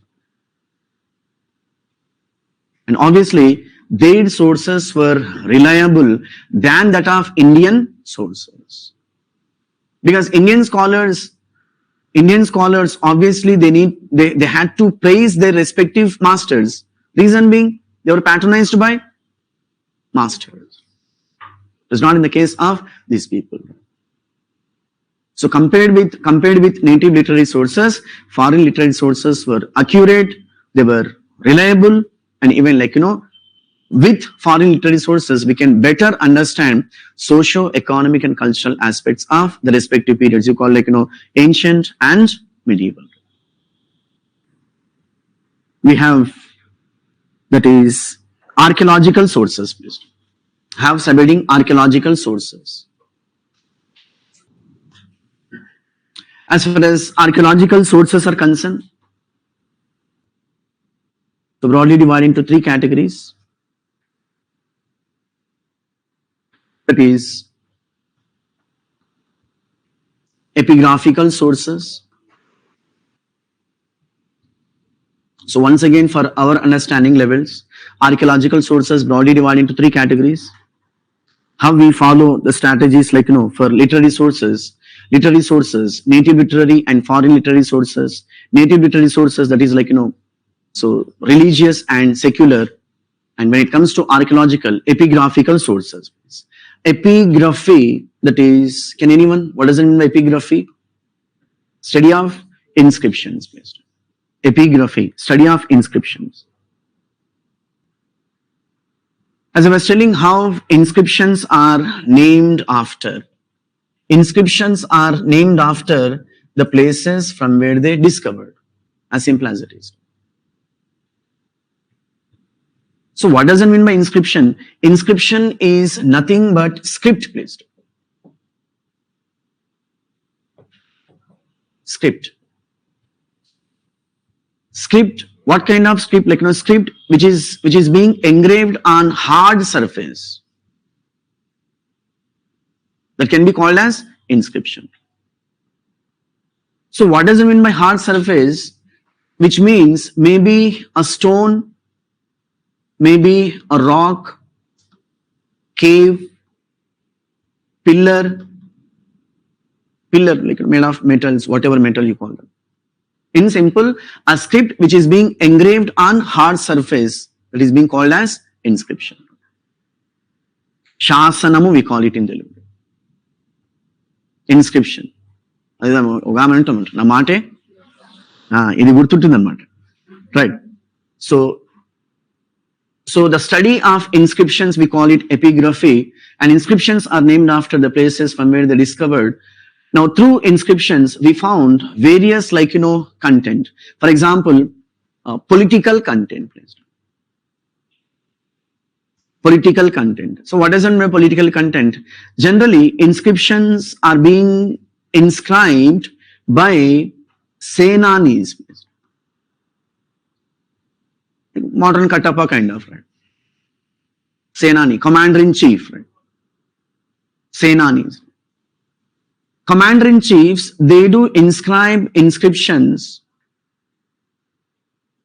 And obviously, their sources were reliable than that of Indian sources. Because Indian scholars obviously they had to praise their respective masters. Reason being, they were patronized by masters. It's not in the case of these people. So compared with native literary sources, foreign literary sources were accurate, they were reliable, and even with foreign literary sources, we can better understand socio-economic and cultural aspects of the respective periods. You call ancient and medieval. We have, that is, archaeological sources, please. Have subheading archaeological sources. As far as archaeological sources are concerned, so broadly divided into three categories. That is, epigraphical sources. So once again, for our understanding levels, archaeological sources broadly divided into three categories. How we follow the strategies for literary sources, native literary and foreign literary sources. Native literary sources, that is so religious and secular. And when it comes to archaeological, epigraphical sources. Epigraphy, that is, can anyone, what does it mean by epigraphy? Study of inscriptions, please. Epigraphy, study of inscriptions. As I was telling, how inscriptions are named after. Inscriptions are named after the places from where they discovered, as simple as it is. So what does it mean by inscription? Inscription is nothing but script, please. Script. Script, what kind of script? Script which is being engraved on hard surface. That can be called as inscription. So what does it mean by hard surface? Which means maybe a stone, maybe a rock, cave, pillar made of metals, whatever metal you call them. In simple, a script which is being engraved on hard surface, that is being called as inscription. Shasanamu we call it in Telugu. Inscription. Right. So the study of inscriptions, we call it epigraphy, and inscriptions are named after the places from where they discovered. Now through inscriptions, we found various content. For example, political content, please. Political content. So what does it mean by political content? Generally, inscriptions are being inscribed by senanis. Modern Katapa kind of, right? Senani, commander-in-chief, right? Senanis. Commander-in-chiefs, they do inscribe inscriptions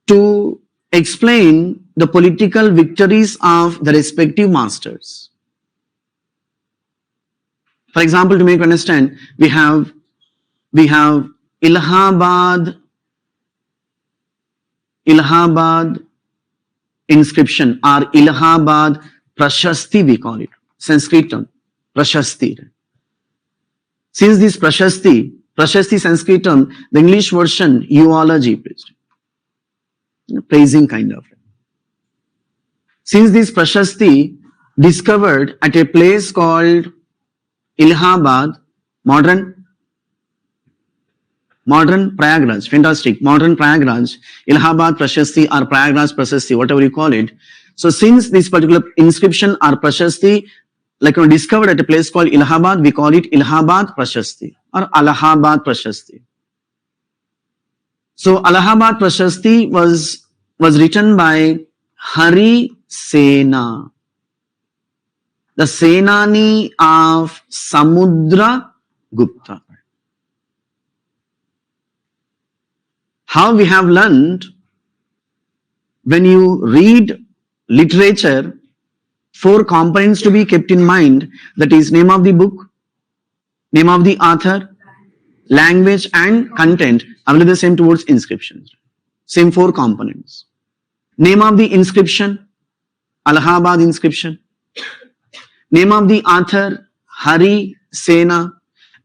to explain the political victories of the respective masters. For example, to make you understand, we have Allahabad inscription, or Allahabad Prashasti we call it, Sanskrit term, Prashasti. Since this Prashasti Sanskrit term, the English version, eulogy, praising kind of. Since this Prashasti discovered at a place called Allahabad, Modern Prayagraj, fantastic. Modern Prayagraj, Allahabad Prashasti or Prayagraj Prashasti, whatever you call it. So since this particular inscription or Prashasti, discovered at a place called Allahabad, we call it Allahabad Prashasti or Allahabad Prashasti. So Allahabad Prashasti was written by Hari Sena, the Senani of Samudra Gupta. How we have learned, when you read literature, 4 components to be kept in mind, that is name of the book, name of the author, language and content, only the same towards inscriptions. Same 4 components. Name of the inscription, Allahabad inscription. Name of the author, Hari Sena.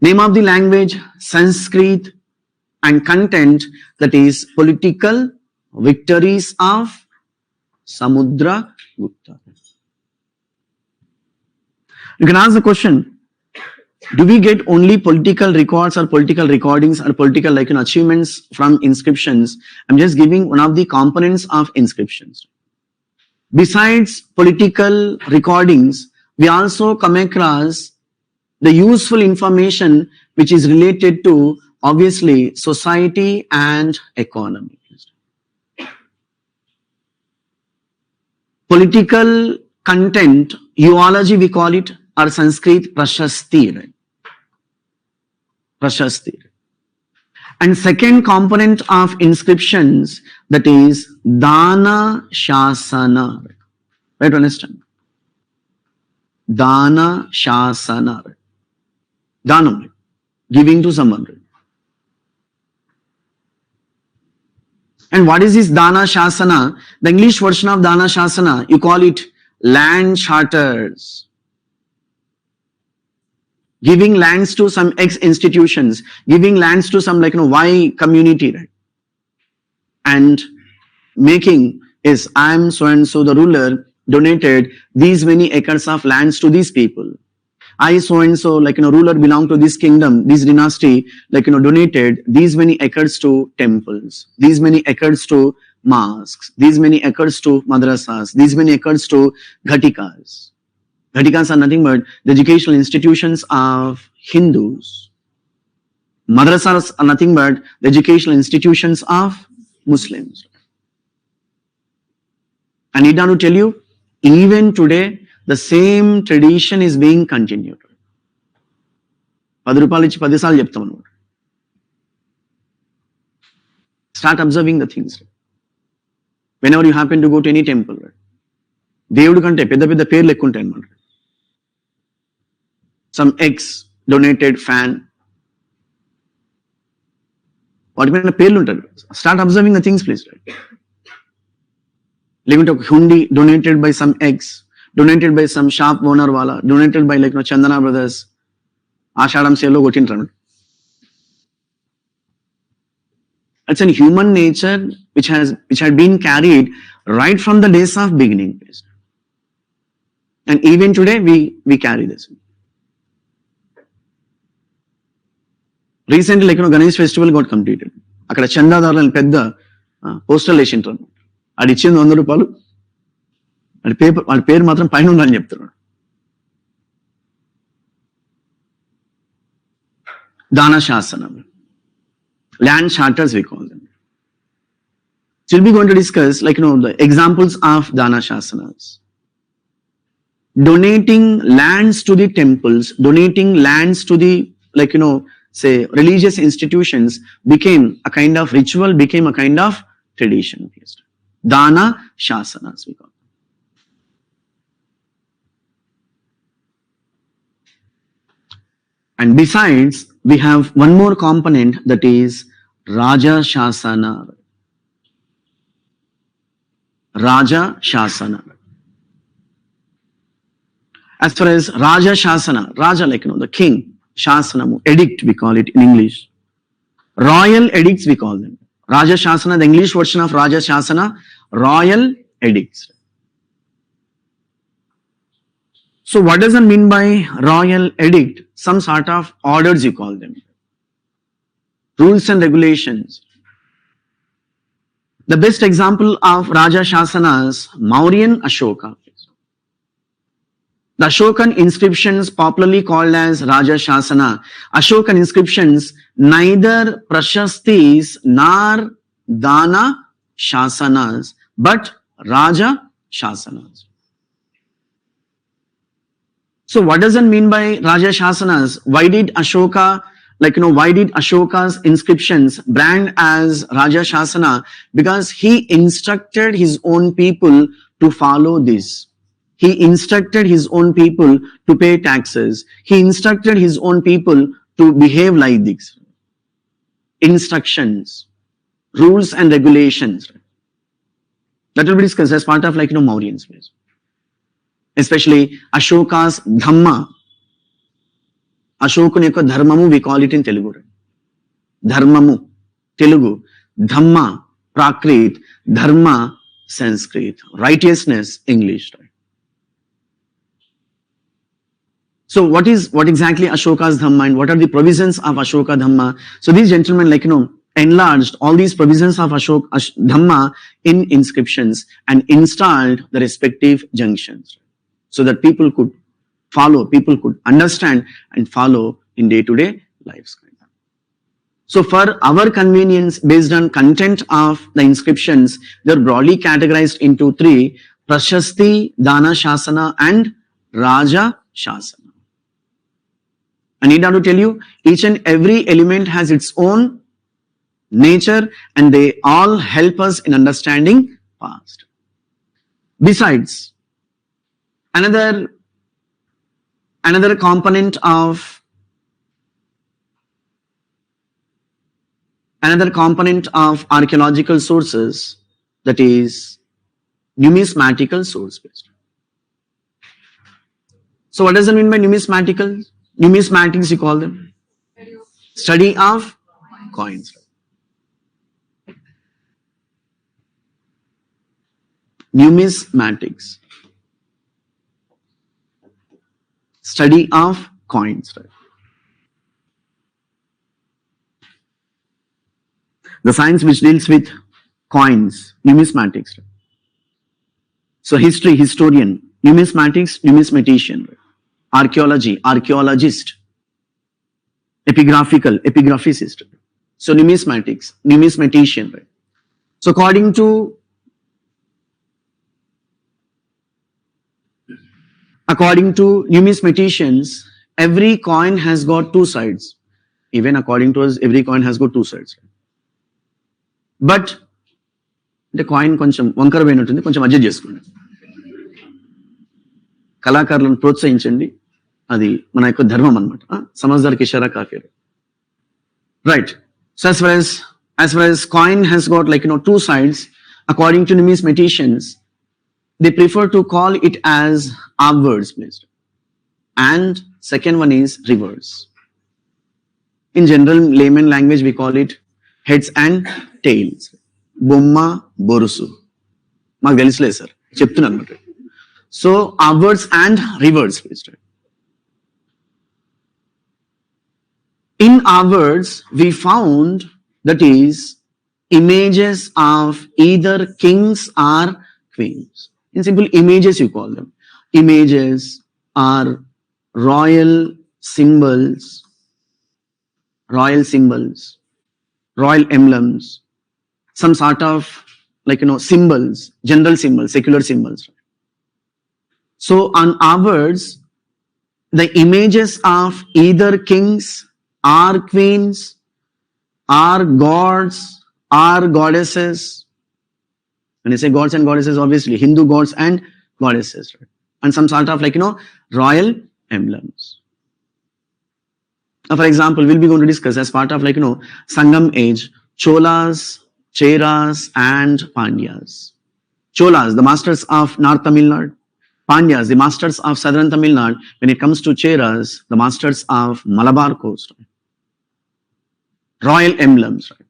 Name of the language, Sanskrit. And content, that is political victories of Samudra Gupta. You can ask the question, do we get only political records or political recordings or political achievements from inscriptions? I'm just giving one of the components of inscriptions. Besides political recordings, we also come across the useful information which is related to obviously society and economy. Political content, eulogy we call it, or Sanskrit Prashasti. Right? Prashasti. And second component of inscriptions, that is Dana Shasana. Right, understand? Dana Shasana. Danam, giving to someone. And what is this Dana Shasana? The English version of Dana Shasana, you call it land charters. Giving lands to some X institutions, giving lands to some Y community, right? And making is, I am so and so the ruler donated these many acres of lands to these people. I so and so ruler belong to this kingdom, this dynasty, donated these many acres to temples, these many acres to mosques, these many acres to madrasas, these many acres to ghatikas. Ghatikas are nothing but the educational institutions of Hindus. Madrasas are nothing but the educational institutions of Muslims. I need now to tell you, even today, the same tradition is being continued. 10 రూపాయలు ఇచ్చి 10 సార్లు చెప్తాం అన్నమాట. Start observing the things. Whenever you happen to go to any temple, దేవుడి కంటే పెద్ద పెద్ద పేర్లు ఎక్కువ ఉంటాయి అన్నమాట. Some ex donated fan. వాటి మీద పేర్లు ఉంటాయి. Start observing the things, please. లేకుంటే ఒక హుండీ donated by some ex, donated by some shop owner wala, donated by Chandana brothers. Ashadam sale lo kotintaru. It's a human nature which had been carried right from the days of beginning. And even today we carry this. Recently Ganesh festival got completed. Akkada chandadarలను పెద్ద postal వేసింటారు. అది ఇచ్చింది 100 రూపాయలు. వాళ్ళ పేరు మాత్రం పైన ఉందని చెప్తున్నాడు. Dana Shasana, land charters we call them. So we'll be going to discuss the examples of Dana Shasanas. Donating lands to the temples, donating lands to the say religious institutions became a kind of ritual, became a kind of tradition. Dana Shasanas we call them. And besides, we have one more component, that is Raja Shasana. Raja Shasana. As far as Raja Shasana, Raja the king, Shasana, edict we call it in English. Royal edicts we call them. Raja Shasana, the English version of Raja Shasana, royal edicts. So what does it mean by royal edict? Some sort of orders, you call them. Rules and regulations. The best example of Raja Shasanas, Mauryan Ashoka. The Ashokan inscriptions, popularly called as Raja Shasana. Ashokan inscriptions, neither Prashastis nor Dana Shasanas, but Raja Shasanas. So what does it mean by Raja Shasanas? Why did Ashoka, why did Ashoka's inscriptions brand as Raja Shasana? Because he instructed his own people to follow this. He instructed his own people to pay taxes. He instructed his own people to behave like this. Instructions, rules and regulations. That will be discussed as part of Mauryan's place. Especially Ashoka's Dhamma. Ashokuni yokka dharmamu, we call it in Telugu. Dharmamu, Telugu. Dhamma, Prakrit. Dharma, Sanskrit. Righteousness, English. So what exactly Ashoka's Dhamma and what are the provisions of Ashoka Dhamma? So these gentlemen enlarged all these provisions of Dhamma in inscriptions and installed the respective junctions so that people could follow, people could understand and follow in day-to-day lives. So for our convenience, based on content of the inscriptions, they are broadly categorized into three: Prashasti, Dana Shasana and Raja Shasana. I need not to tell you, each and every element has its own nature and they all help us in understanding past. Besides, another component of archaeological sources, that is numismatical source based. So what does it mean by numismatical? Numismatics, you call them. Study of coins. Numismatics. Study of coins. The science which deals with coins, numismatics. So history, historian. Numismatics, numismatician. Archaeology, archaeologist. Epigraphical, epigraphicist. So numismatics, numismatician. So according to numismaticians, every coin has got two sides. Even according to us, every coin has got two sides. But the coin కొంచెం వంకర పోయినట్టుంది, కొంచెం adjust చేసుకోండి. కళాకారులను ప్రోత్సహించండి, అది మన యొక్క ధర్మం అన్నమాట. సమజ్దార్కి ఇషారా coffee. Right. So as far as coin has got two sides, according to numismaticians, they prefer to call it as upwards based, and second one is reverse. In general layman language, we call it heads and tails. Bomma borusu. Maku telusle sir, cheptunna annamata. So upwards and reverse based. In upwards, we found, that is, images of either kings or queens. In simple, images you call them. Images are royal symbols, royal emblems, some sort of symbols, general symbols, secular symbols. So on upwards, the images of either kings or queens or gods or goddesses. When I say gods and goddesses, obviously Hindu gods and goddesses, right? And some sort of royal emblems. Now, for example, we'll be going to discuss as part of Sangam age, Cholas, Cheras and Pandyas. Cholas, the masters of North Tamil Nadu. Pandyas, the masters of southern Tamil Nadu. When it comes to Cheras, the masters of Malabar coast. Right? Royal emblems. Right?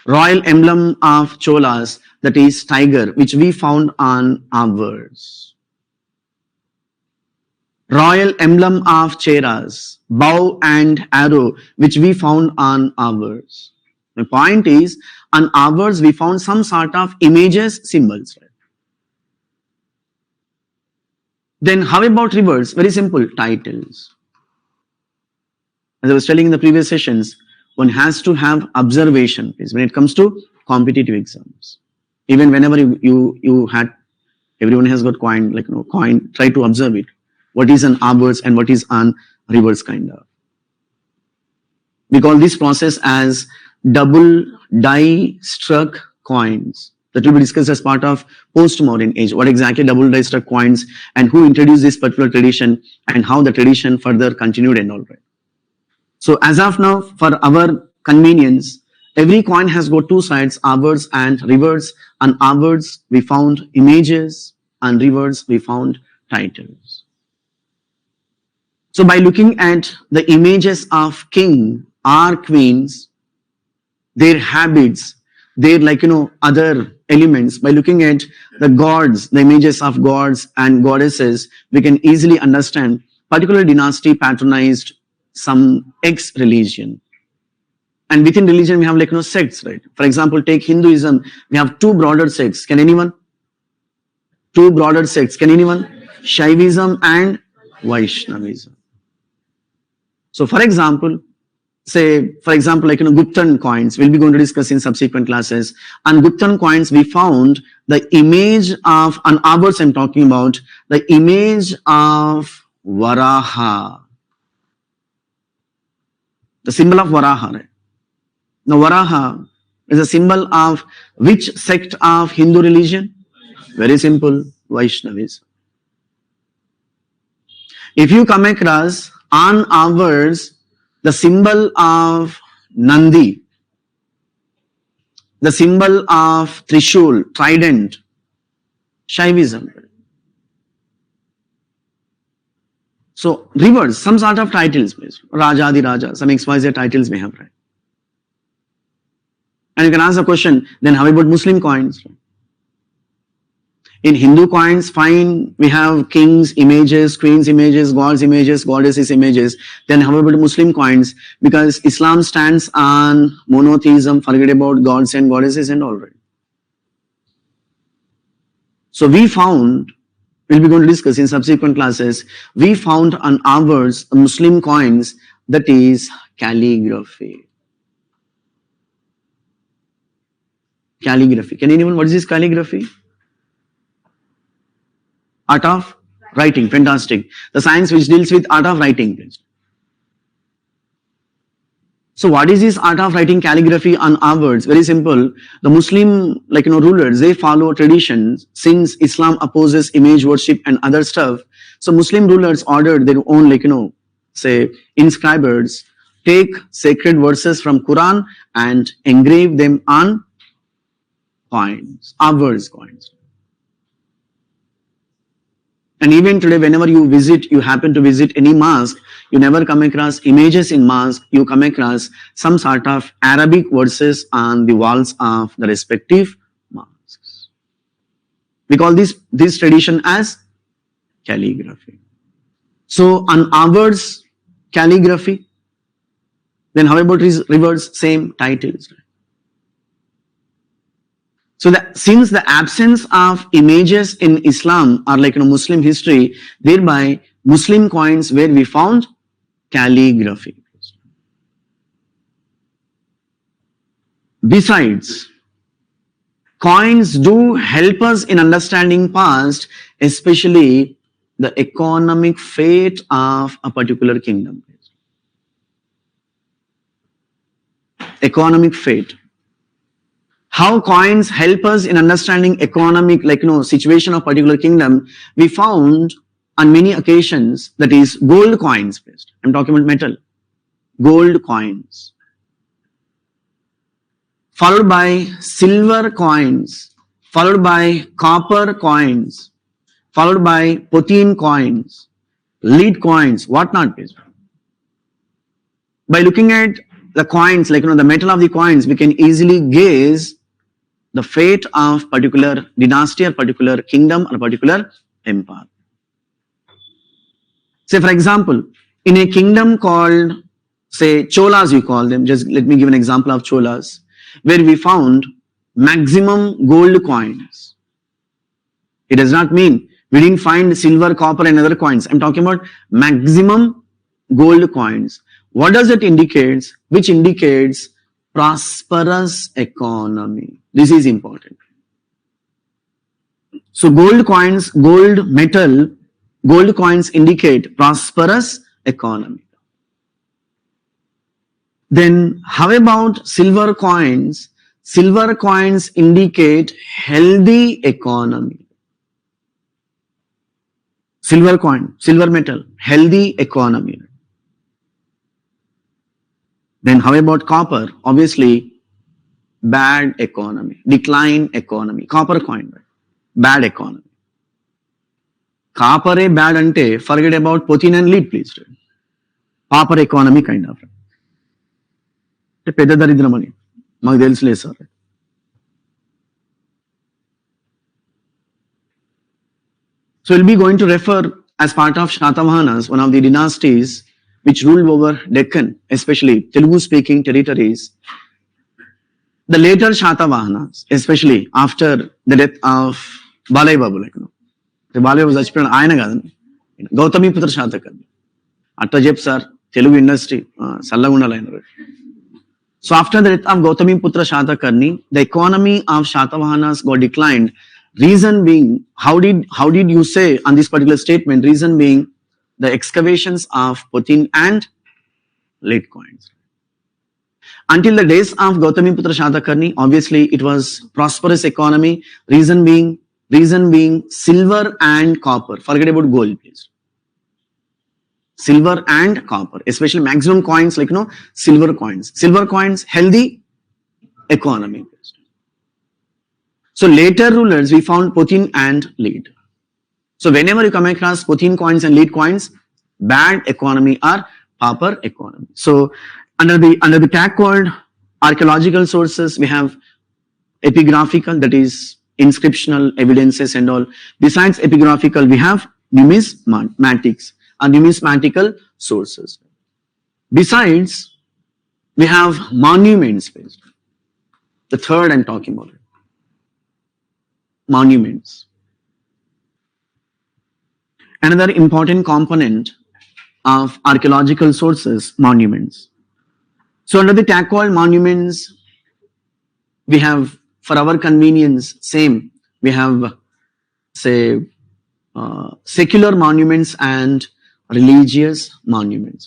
Royal emblem of Cholas, that is tiger, which we found on upwards. royal emblem of Cheras, bow and arrow, which we found on ours. My point is, on ours we found some sort of images, symbols. Right? Then how about rivers? Very simple, titles. As I was telling in the previous sessions, one has to have observation when it comes to competitive exams. Even whenever you had, everyone has got coin, like coin, try to observe it. What is an arbors and what is on rivers kind of. We call this process as double die struck coins. That will be discussed as part of post-modern age. What exactly double die struck coins and who introduced this particular tradition and how the tradition further continued and all right. So as of now, for our convenience, every coin has got two sides, ours and rivers. On ours, we found images, on rivers, we found titles. So by looking at the images of king or queens, their habits, their other elements, by looking at the gods, the images of gods and goddesses, we can easily understand particular dynasty patronized some X religion. And within religion, we have sects, right? For example, take Hinduism, we have two broader sects. Can anyone? Two broader sects. Can anyone? Shaivism and Vaishnavism. So for example, Guptan coins, we'll be going to discuss in subsequent classes. On Guptan coins, we found the image of, on ours I'm talking about, the image of Varaha. The symbol of Varaha. Right? Now Varaha is a symbol of which sect of Hindu religion? Very simple, Vaishnavism. If you come across on ours the symbol of Nandi, the symbol of Trishul, trident, Shaivism. So rivers, some sort of titles, please. Raja Adi Raja, some XYZ titles we have, right? And you can ask the question, then how about Muslim coins? In Hindu coins, fine, we have kings images, queens images, gods images, goddesses images. Then how about Muslim coins? Because Islam stands on monotheism, forget about gods and goddesses and all right. So we found, we'll be going to discuss in subsequent classes, we found on ours Muslim coins, that is calligraphy. Calligraphy. Can anyone, what is this calligraphy? Art of writing, fantastic. The science which deals with art of writing. Please. So what is this art of writing calligraphy on ours? Very simple. The Muslim, rulers, they follow traditions since Islam opposes image worship and other stuff. So Muslim rulers ordered their own, inscribers, take sacred verses from Quran and engrave them on coins, ours coins. And even today, whenever you happen to visit any mosque, you never come across images in mosque, you come across some sort of Arabic verses on the walls of the respective mosques. We call this tradition as calligraphy. So on ours, calligraphy, then how about rivers, same titles. So since the absence of images in Islam or Muslim history, thereby Muslim coins where we found calligraphy. Besides, coins do help us in understanding past, especially the economic fate of a particular kingdom. Economic fate. How coins help us in understanding economic, situation of particular kingdom, we found on many occasions, that is gold coins. I'm talking about metal. Gold coins. Followed by silver coins. Followed by copper coins. Followed by potheen coins. Lead coins, whatnot. By looking at the coins, the metal of the coins, we can easily gaze the fate of particular dynasty or particular kingdom or particular empire. Say for example, in a kingdom called, say, Cholas you call them, just let me give an example of Cholas, where we found maximum gold coins. It does not mean we didn't find silver, copper and other coins. I'm talking about maximum gold coins. What does it indicate? Which indicates prosperous economy. This is important. So gold coins, gold metal, gold coins indicate prosperous economy. Then how about silver coins? Silver coins indicate healthy economy. Silver coin, silver metal, healthy economy. Then how about copper? Obviously, bad economy, decline economy. Copper coin, bad economy. Copper bad ante, forget about potin and lead, please. Copper economy kind of. పెద్ద దరిద్రం అని మాకు తెలుసులే sir. So we'll be going to refer as part of Shatavahanas, one of the dynasties which ruled over Deccan, especially Telugu-speaking territories. The later Shatavahanas, especially after the death of Balai Babu, like the Balai was actually ఆయన కాదండి, గౌతమిపుత్ర శాతకర్ణి. అట్లా చెప్పు sir, Telugu industry చల్లగా ఉండాలి. So after the death of Gautamiputra Shatakarni, the economy of Shatavahanas got declined. Reason being, how did you say on this particular statement? Reason being the excavations of Potin and lead coins. Until the days of Gautamiputra Shatakarni, obviously it was prosperous economy. Reason being silver and copper. Forget about gold, please. Silver and copper, especially maximum coins like silver coins. Silver coins, healthy economy. So later rulers, we found Potin and lead. So whenever you come across Potin coins and lead coins, bad economy or pauper economy. So under the tag called archaeological sources, we have epigraphical, that is inscriptional evidences and all. Besides epigraphical, we have numismatics and numismatical sources. Besides, we have monuments based. The third I'm talking about. Monuments. Another important component of archaeological sources, monuments. So under the tag called monuments, we have, for our convenience, same, we have, say, secular monuments and religious monuments.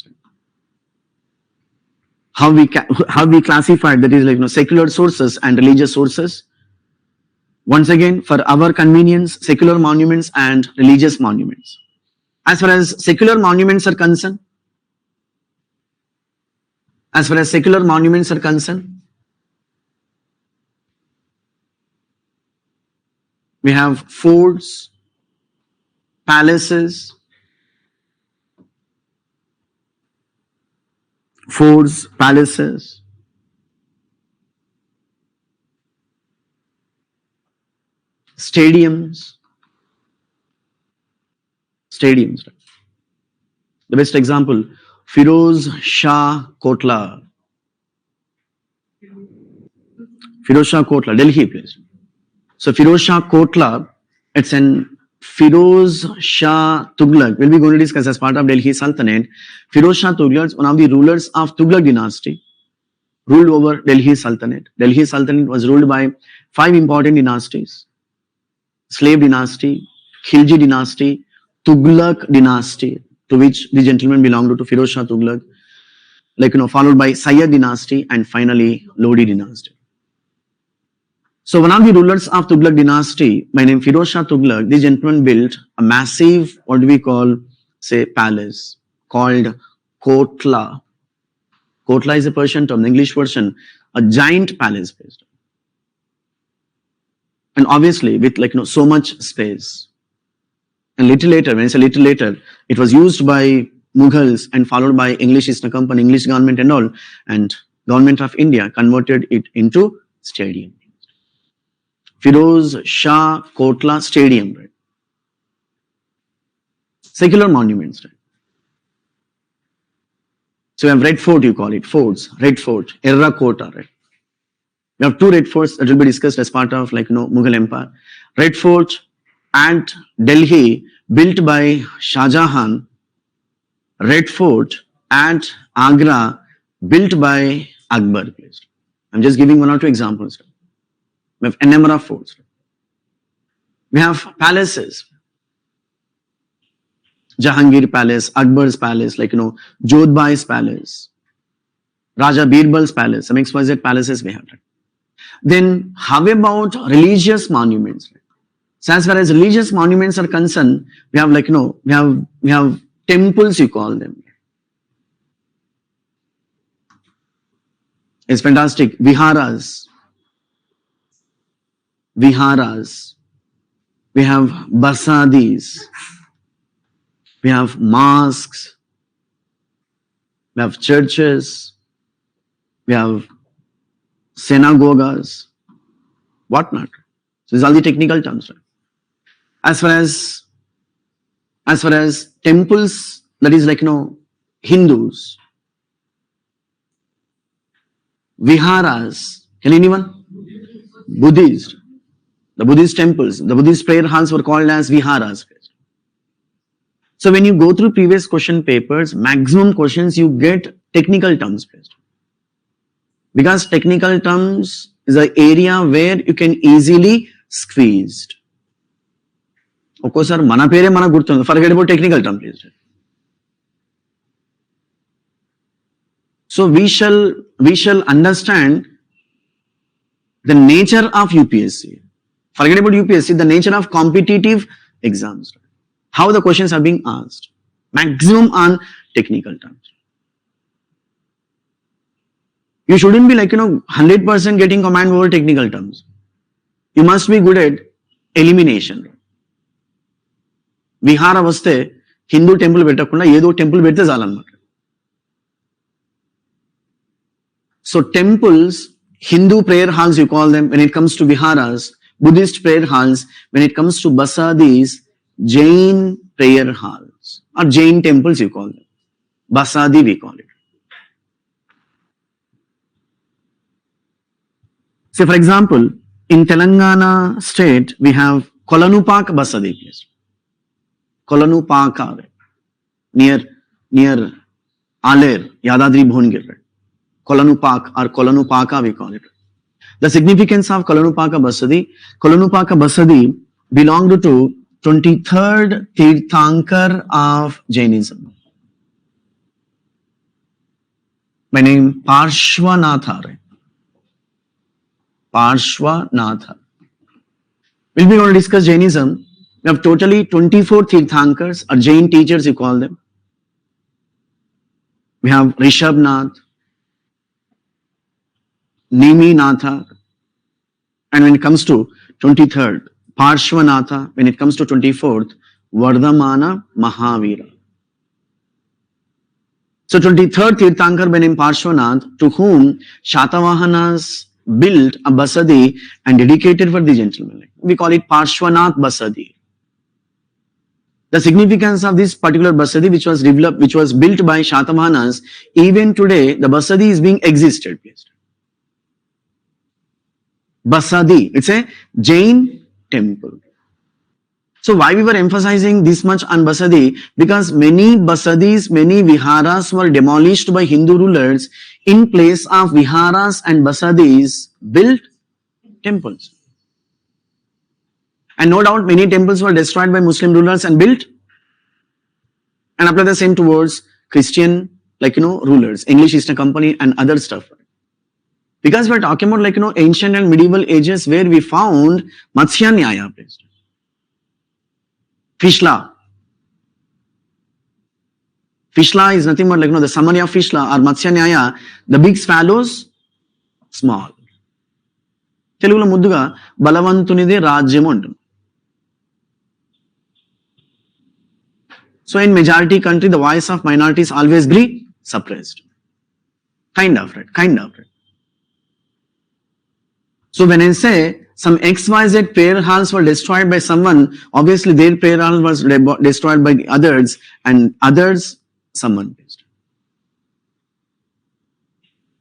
How we classify, that is like secular sources and religious sources. Once again, for our convenience, secular monuments and religious monuments. As far as secular monuments are concerned, we have forts, palaces, stadiums. The best example, Firoz Shah Kotla, Delhi place. So Firoz Shah Kotla, it's an Firoz Shah Tughlaq. We'll be going to discuss as part of Delhi Sultanate. Firoz Shah Tughlaq, one of the rulers of Tughlaq dynasty, ruled over Delhi Sultanate. Delhi Sultanate was ruled by 5 important dynasties: Slave dynasty, Khilji dynasty, Tughlaq dynasty, to which the gentleman belonged to Firoz Shah Tughlaq, followed by Sayyid dynasty, and finally Lodi dynasty. So one of the rulers of Tughlaq dynasty, by name Firoz Shah Tughlaq, this gentleman built a massive, what do we call, say, palace called Kotla. Kotla is a Persian term, the English version, a giant palace based. And obviously with so much space. And little later, when I say little later, it was used by Mughals and followed by English East India Company, English government and all, and government of India converted it into stadium. Firoz Shah Kotla Stadium, right? Secular monuments, right? So we have Red Fort, you call it, forts, Red Fort, Errakota, right? We have two Red Forts that will be discussed as part of Mughal Empire. Red Fort at Delhi, built by Shah Jahan. Red Fort at Agra, built by Akbar. I'm just giving one or two examples. We have a number of forts. We have palaces. Jahangir Palace, Akbar's Palace, Jodhbai's Palace, Raja Birbal's Palace, some XYZ palaces we have. Then how about religious monuments? So as far as religious monuments are concerned, we have we have temples, you call them. It's fantastic. Viharas. We have basadis. We have mosques. We have churches. We have synagogues. Whatnot. So these are all the technical terms. Right? As far as temples, that is Hindus. Viharas. Can anyone? Buddhist. The Buddhist temples, the Buddhist prayer halls were called as viharas. So when you go through previous question papers, maximum questions you get technical terms based. Because technical terms is an area where you can easily squeeze. Okay, sir, mana pere mana gurtundu. Forget about technical terms, please. So we shall understand the nature of UPSC. Forget about UPSC, the nature of competitive exams. How the questions are being asked. Maximum on technical terms. You shouldn't be 100% getting command over technical terms. You must be good at elimination. Vihara vaste Hindu temple pettakunda yedo temple pette zalannamata. So temples, Hindu prayer halls you call them when it comes to viharas, Buddhist prayer halls when it comes to basadis, Jain prayer halls or Jain temples you call them. Basadi we call it. Say for example, in Telangana state we have Kolanupak Basadi place. Kolanupaka near Aler, Yadadri Bhongir. Kolanupak or Kolanupaka we call it. The significance of Kolanupaka Basadi belonged to 23rd Tirthankar of Jainism. By name Parshvanatha. Parshvanatha. We'll be going to discuss Jainism. We have totally 24 Tirthankars or Jain teachers you call them. We have Rishabhnath, Neminatha, and when it comes to 23rd, Parshvanatha, when it comes to 24th, Vardhamana Mahavira. So 23rd Tirthankar by name Parshvanath, to whom Shatavahanas built a basadi and dedicated for the gentleman. We call it Parshvanath Basadi. The significance of this particular basadi which was developed, which was built by Shatavahanas, even today the basadi is being existed. Basadi, it's a Jain temple. So why we were emphasizing this much on basadi? Because many basadis, many viharas were demolished by Hindu rulers. In place of viharas and basadis, built temples. And no doubt many temples were destroyed by Muslim rulers and built and apply the same towards Christian rulers, English East India Company and other stuff. Because we are talking about ancient and medieval ages where we found Matsya Nyaya placed. Fish law. Fish law is nothing but the summary of fish law or Matsya Nyaya, the big swallows, small. Telugulo mudduga balavantunide rajyam antum. So in majority country, the voice of minorities always be suppressed. Kind of, right? So when I say some XYZ prayer halls were destroyed by someone, obviously their prayer hall was destroyed by others and others someone.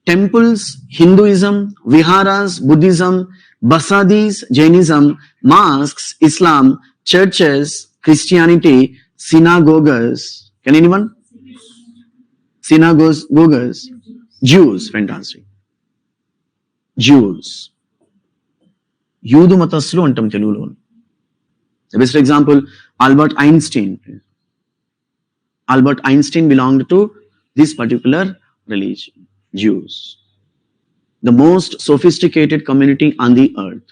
temples, Hinduism, viharas, Buddhism, basadis, Jainism, mosques, Islam, churches, Christianity, synagogues. Can anyone? Synagogues, Jews, fantastic. Jews. యూదు మతస్థులు అంటాం తెలుగులో. The best example, Albert Einstein. Albert Einstein belonged to this particular religion, Jews. The most sophisticated community on the earth.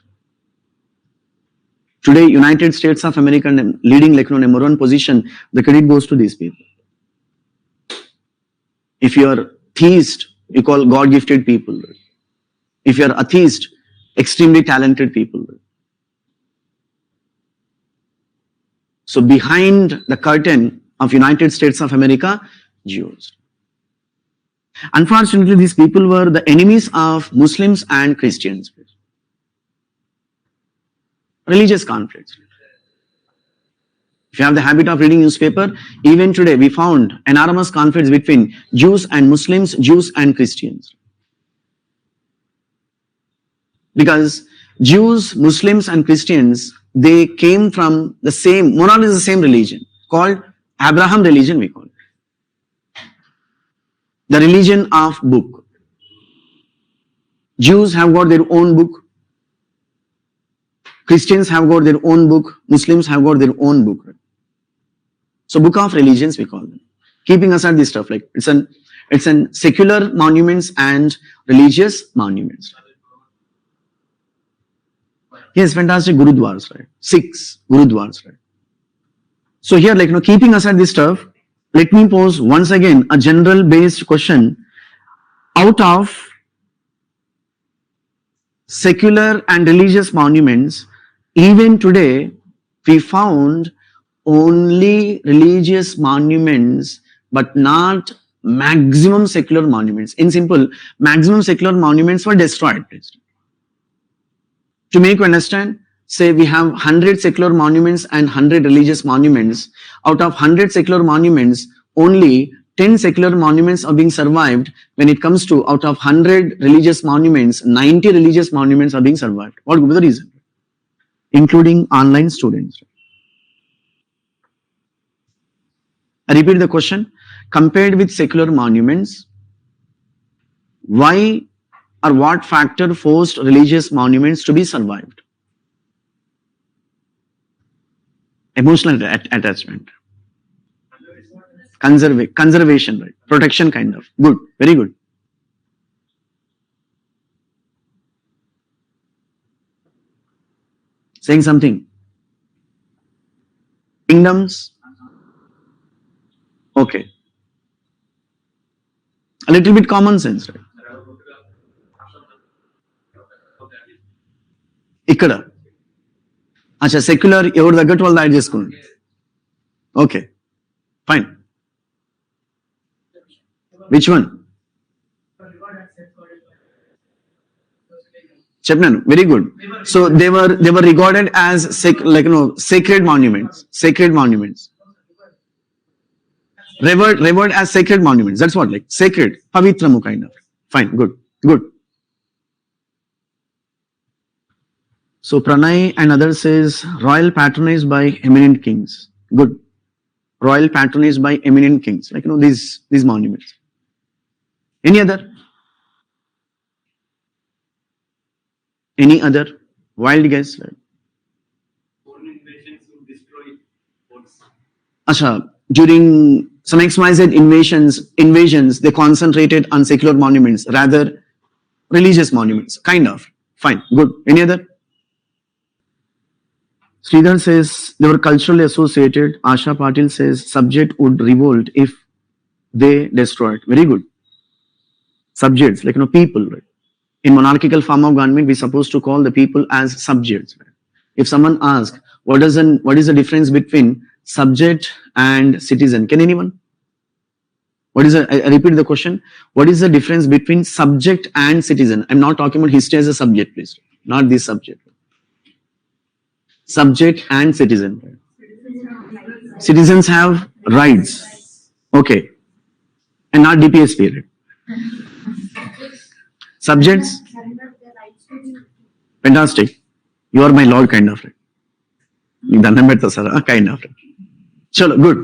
Today, United States of America leading like number one position, the credit goes to these people. If you are theist, you call God-gifted people. If you are atheist, extremely talented people. So behind the curtain of United States of America, Jews. Unfortunately, these people were the enemies of Muslims and Christians. Religious conflicts. If you have the habit of reading newspaper, even today we found enormous conflicts between Jews and Muslims, Jews and Christians. Because Jews, Muslims and Christians, they came from the same, more or less the same religion, called Abraham religion we call it. The religion of book. Jews have got their own book. Christians have got their own book. Muslims have got their own book. So book of religions we call them. Keeping aside this stuff, like it's an secular monuments and religious monuments. Yes, fantastic Gurudwaras, right? 6 Gurudwaras, right? So here, like, keeping aside this stuff, let me pose once again a general based question. Out of secular and religious monuments, even today, we found only religious monuments, but not maximum secular monuments. In simple, maximum secular monuments were destroyed. To make you understand, say we have 100 secular monuments and 100 religious monuments. Out of 100 secular monuments, only 10 secular monuments are being survived. When it comes to out of 100 religious monuments, 90 religious monuments are being survived. What could be the reason? Including online students. I repeat the question. Compared with secular monuments, why or what factor forced religious monuments to be survived? Emotional attachment. Conservation, right? Protection kind of. Good, very good. Saying something. Kingdoms. Okay. A little bit common sense, right? ఇక్కడ అచ్చా secular ఎవరు తగ్గట్టు వాళ్ళు add చేసుకోండి. Okay fine. Which one చెప్పినాను, very good. So they were regarded as sacred monuments. Revered as sacred monuments. That's what, like sacred, pavitramu kind of. Fine, good. So Pranay and others says royal patronage by eminent kings. Good. Royal patronage by eminent kings. Like these monuments. Any other wild guess? Asha, during some XYZ invasions, they concentrated on secular monuments, rather religious monuments. Kind of. Fine, good. Any other? Sridhar says they were culturally associated. Asha Patil says subject would revolt if they destroyed. Very good. Subjects, like people, right? In monarchical form of government, we are supposed to call the people as subjects. Right? If someone asks, what is the difference between subject and citizen? Can anyone? I repeat the question. What is the difference between subject and citizen? I'm not talking about history as a subject, please. Not this subject. Subject and citizen. Citizens have rights. Okay. And not DPS period. Subjects, fantastic. You are my lord kind of. Kind of. Chalo, good.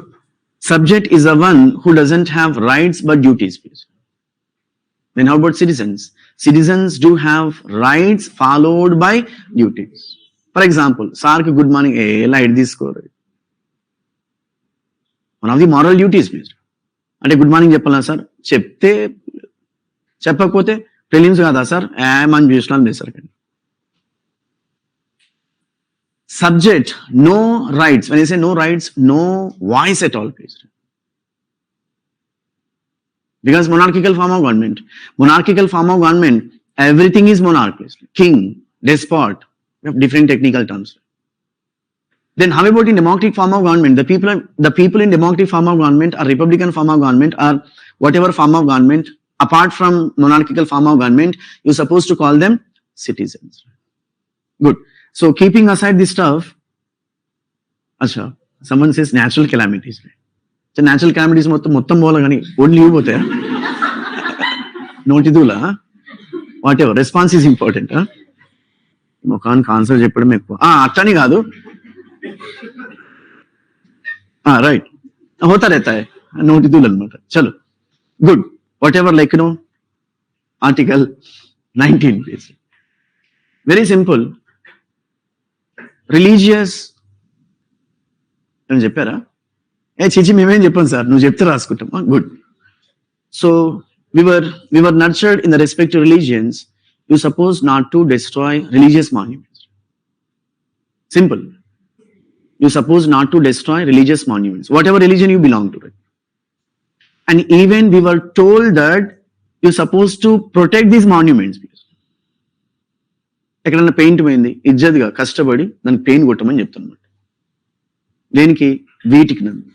Subject is the one who doesn't have rights but duties. Then how about citizens? Citizens do have rights followed by duties. For example, sir, good morning. Light this score. One of the moral duties, please. అంటే good morning చెప్పాలా sir? చెప్తే చెప్పకపోతే prelims కాదా sir? మనం చూసినాం లేదు sir. Subject, no rights. When I say no rights, no voice at all, please. Because monarchical form of government, everything is monarch, please. King, despot, we have different technical terms. Then how about in democratic form of government? The people in democratic form of government or republican form of government or whatever form of government, apart from monarchical form of government, you're supposed to call them citizens. Good. So keeping aside this stuff, someone says natural calamities. So natural calamities mottam bola gani only you botaya. Notidula, whatever. Response is important. Mokan answer చెప్పడం ఎక్కువ. అట్లని కాదు. Right. होता रहता है. Notidula అనమాట. చలో. Good. Whatever, like Article 19, please. Very simple. Religious అని చెప్పారా? చిచి మేమేం చెప్పాం సార్, నువ్వు చెప్తే రాసుకుంటాం. Good. So we were nurtured in the respect to religions. You supposed not to destroy religious monuments. Simple. You supposed not to destroy religious monuments, whatever religion you belong to. And even we were told that you're supposed to protect these monuments. ఎక్కడన్నా paint పోయింది, ఇజ్జత్గా కష్టపడి దానికి paint కొట్టమని చెప్తున్నమాట. దేనికి? వీటికి. నన్ను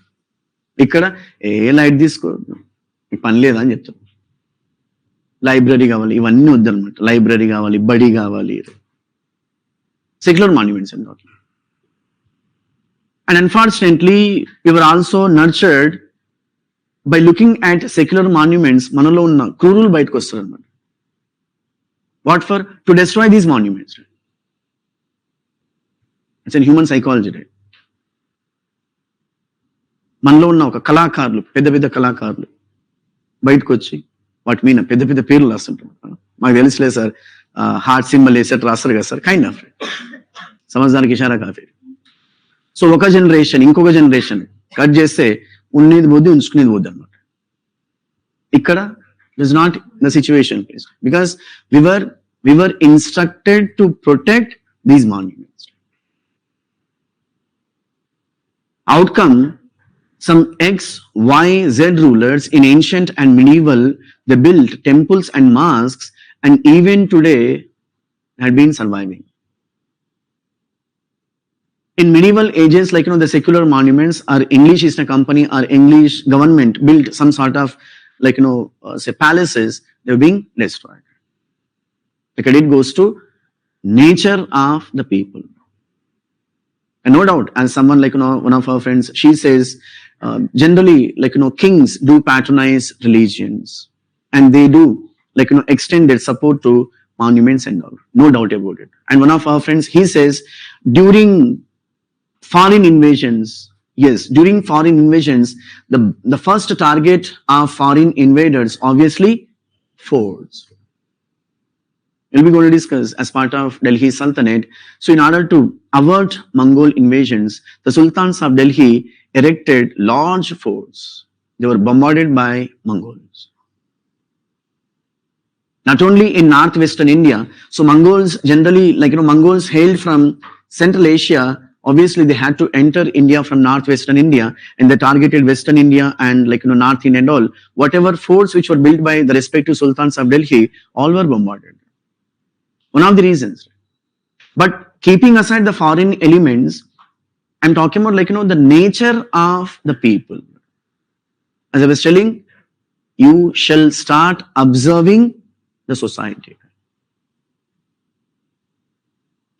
ఇక్కడ light తీసుకో, పని లేదా అని చెప్తాను. లైబ్రరీ కావాలి, ఇవన్నీ వద్దనమాట. లైబ్రరీ కావాలి, బడి కావాలి, secular monuments and not. And unfortunately we were also nurtured by looking at secular monuments. మనలో ఉన్న క్రూరులు బయటకు వస్తారు అనమాట. What for? To destroy these monuments. It's in human psychology. Right? మనలో ఉన్న ఒక కళాకారులు, పెద్ద పెద్ద కళాకారులు బయటకు వచ్చి వాటి మీద పెద్ద పెద్ద పేర్లు రాస్తుంటారు. మాకు తెలుసులే సార్, హార్ట్ సింబల్ వేసేట్టు రాస్తారు కదా సార్. కైండ్ ఆఫ్ సమజ్దానికి ఇషారా కాఫీ. సో ఒక జనరేషన్ ఇంకొక జనరేషన్ కట్ చేస్తే ఉన్నది పోద్ది, ఉంచుకునేది పోద్ది అనమాట. ఇక్కడ is not the situation, please, because we were instructed to protect these monuments. Outcome, some X, Y, Z rulers in ancient and medieval, they built temples and mosques, and even today had been surviving. In medieval ages, like the secular monuments, our English East India Company, our English government built some sort of like say palaces, they're being destroyed. The credit goes to nature of the people. And no doubt, as someone like one of our friends, she says generally like kings do patronize religions, and they do like extend their support to monuments and all. No doubt about it. And one of our friends, he says during foreign invasions, yes, during foreign invasions, the first target of foreign invaders, obviously, forts. We'll be going to discuss as part of Delhi Sultanate. So in order to avert Mongol invasions, the sultans of Delhi erected large forts. They were bombarded by Mongols. Not only in northwestern India, so Mongols generally, like Mongols hailed from Central Asia. Obviously, they had to enter India from northwestern India, and they targeted Western India and like North India and all. Whatever forts which were built by the respective sultans of Delhi, all were bombarded. One of the reasons. But keeping aside the foreign elements, I'm talking about like the nature of the people. As I was telling, you shall start observing the society.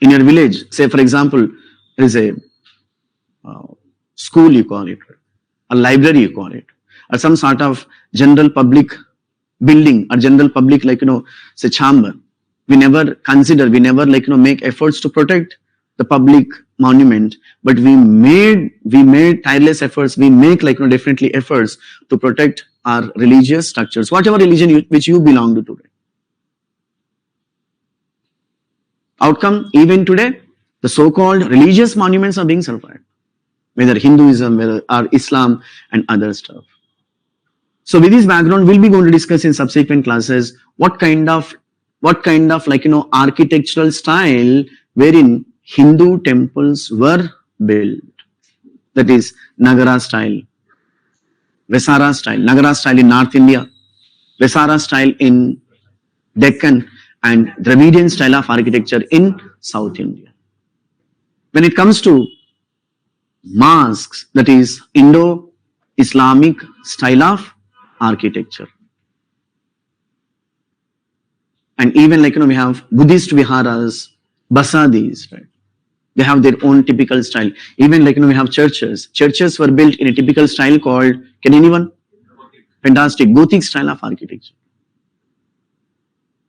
In your village, say for example, there is a school, you call it, a library, you call it, or some sort of general public building or general public, like, say chamber. We never consider, we never, like, make efforts to protect the public monument, but we made tireless efforts, we make, like, definitely efforts to protect our religious structures, whatever religion which you belong to today. Outcome, even today, the so-called religious monuments are being survived, whether Hinduism, whether or Islam and other stuff. So with this background, we'll be going to discuss in subsequent classes what kind of like, architectural style wherein Hindu temples were built. That is Nagara style, Vesara style, Nagara style in North India, Vesara style in Deccan, and Dravidian style of architecture in South India. When it comes to mosques, that is Indo-Islamic style of architecture. And even, like, we have Buddhist viharas, basadis, right? They have their own typical style. Even, like, we have churches. Churches were built in a typical style called, can anyone? Fantastic, Gothic style of architecture.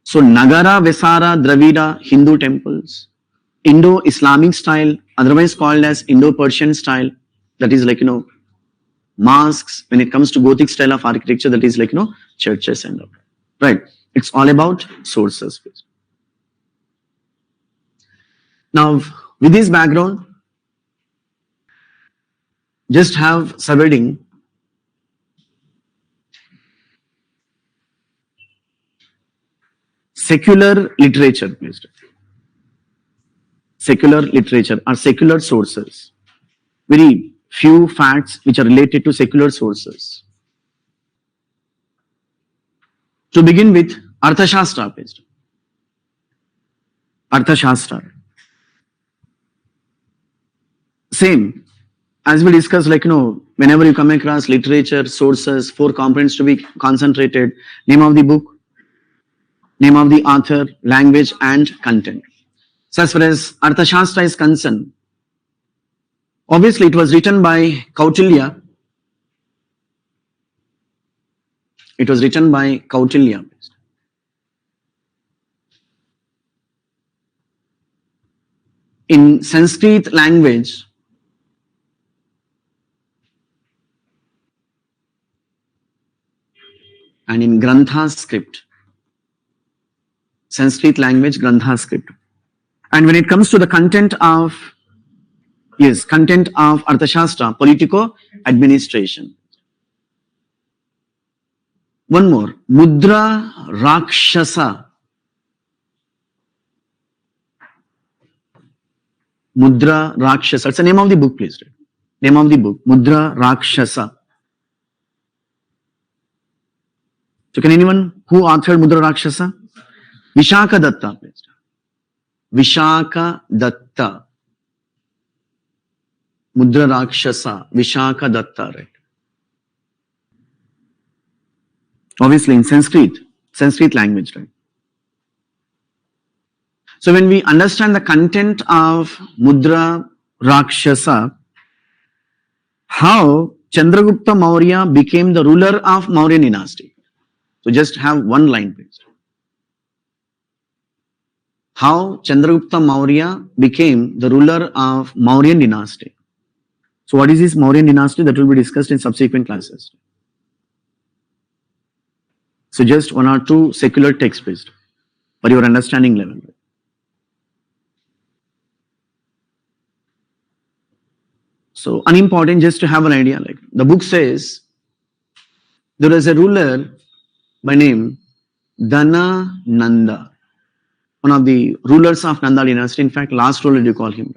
So Nagara, Vesara, Dravida, Hindu temples, Indo-Islamic style, otherwise called as Indo-Persian style, that is, like, mosques. When it comes to Gothic style of architecture, that is, like, churches and all, right? It's all about sources. Now, with this background, just have subheading secular literature, please. Secular literature or secular sources. Very few facts which are related to secular sources. To begin with, Arthashastra, please. Arthashastra. Same as we discussed, like, whenever you come across literature, sources, 4 components to be concentrated: name of the book, name of the author, language and content. So as far as Arthashastra is concerned, obviously it was written by Kautilya. It was written by Kautilya. In Sanskrit language, and in Grantha script. Sanskrit language, Grantha script. And when it comes to the content of Arthashastra, politico administration. One more, Mudra Rakshasa. Mudra Rakshasa. It's the name of the book, please. Name of the book, Mudra Rakshasa. So can anyone who authored Mudra Rakshasa? Vishaka Datta, please. Vishaka Datta. Mudra Rakshasa, Vishaka Datta, right? Obviously in Sanskrit language, right? So when we understand the content of Mudra Rakshasa, how Chandragupta Maurya became the ruler of Mauryan dynasty. So just have one line, please. How Chandragupta Maurya became the ruler of Mauryan dynasty. So what is this Mauryan dynasty? That will be discussed in subsequent classes. So just 1 or 2 secular texts, please, for your understanding level. So unimportant, just to have an idea, like the book says, there is a ruler by name Dana Nanda, one of the rulers of Nanda dynasty. In fact, last ruler you call him.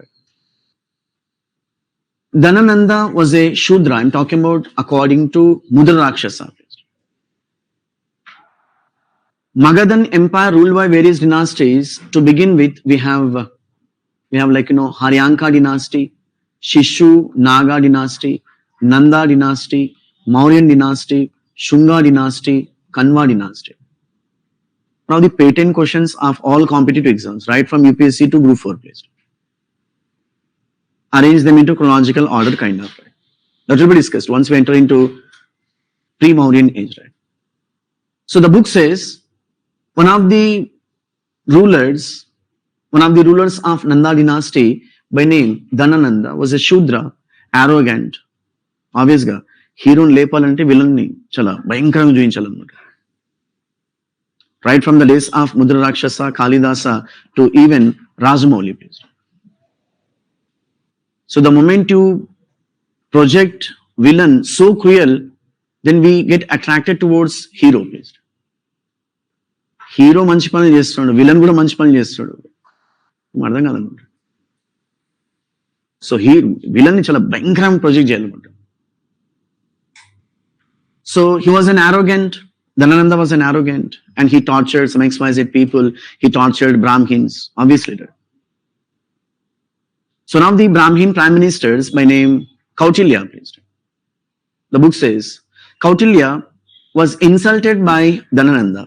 Dhanananda was a Shudra. I'm talking about according to Mudra Rakshasa. Magadhan Empire ruled by various dynasties. To begin with, we have like, Haryanka dynasty, Shishu Naga dynasty, Nanda dynasty, Mauryan dynasty, Shunga dynasty, Kanva dynasty. Now the patent questions of all competitive exams, right from UPSC to Group 4, please. Arrange them into chronological order, kind of. Right? That will be discussed once we enter into pre-Mauryan age, right? So the book says one of the rulers of Nanda dynasty by name Dhanananda was a Shudra, arrogant. Obviously, hero lepalante villain ni chala bhayankaranగా చూయించాలన్నమాట. Right from the days of Mudra Rakshasa, Kalidasa to even Rajamouli. So the moment you project villain so cruel, then we get attracted towards hero. Hero మంచి పనులు చేస్తున్నాడు, villain కూడా మంచి పనులు చేస్తాడు, అర్థం కాదన్నమాట. So villain ని చాలా భయంకరంగా ప్రొజెక్ట్ చేయాలన్నమాట. So he was an arrogant, Dhanananda was an arrogant, and he tortured some XYZ people, he tortured Brahmins, obviously. So now the Brahmin prime ministers by name Kautilya, the book says Kautilya was insulted by Dhanananda.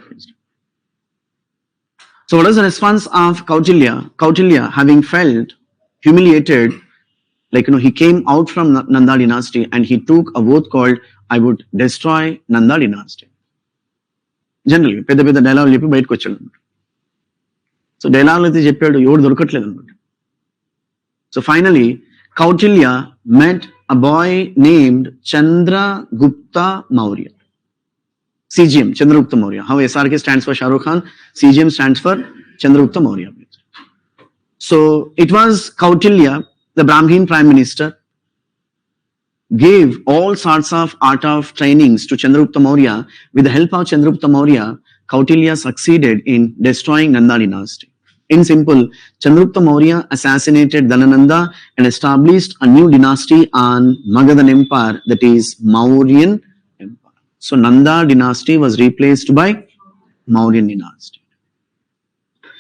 So what is the response of Kautilya? Kautilya, having felt humiliated, he came out from Nanda dynasty and he took a oath called, I would destroy Nanda dynasty. Generally, పెద్ద dialogue చెప్పి బయటకు వచ్చాడు. So dialogue అయితే చెప్పాడు, ఎవరు దొరకట్లేదు అనమాట. So finally, Kautilya met a boy named Chandragupta Maurya. CGM, Chandragupta Maurya. How SRK stands for Shah Rukh Khan, CGM stands for Chandragupta Maurya. So it was Kautilya, the Brahmin prime minister, gave all sorts of art of trainings to Chandragupta Maurya. With the help of Chandragupta Maurya, Kautilya succeeded in destroying Nanda dynasty. In simple, Chandragupta Maurya assassinated Dhanananda and established a new dynasty on Magadhan Empire, that is Mauryan Empire. So Nanda dynasty was replaced by Mauryan dynasty.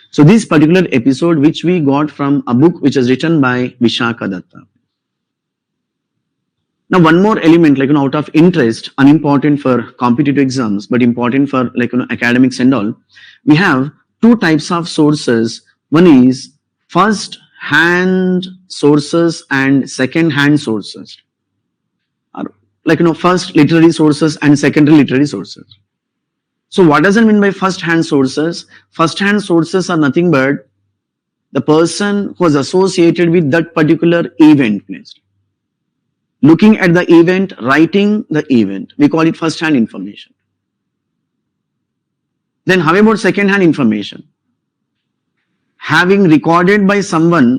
So this particular episode which we got from a book which is written by Vishaka Datta. Now one more element out of interest, unimportant for competitive exams but important for academics and all, we have two types of sources. One is first hand sources and second hand sources. First literary sources and secondary literary sources. So what does it mean by first hand sources? First hand sources are nothing but the person who was associated with that particular event. Looking at the event, writing the event. We call it first hand information. Then how about second hand information? Having recorded by someone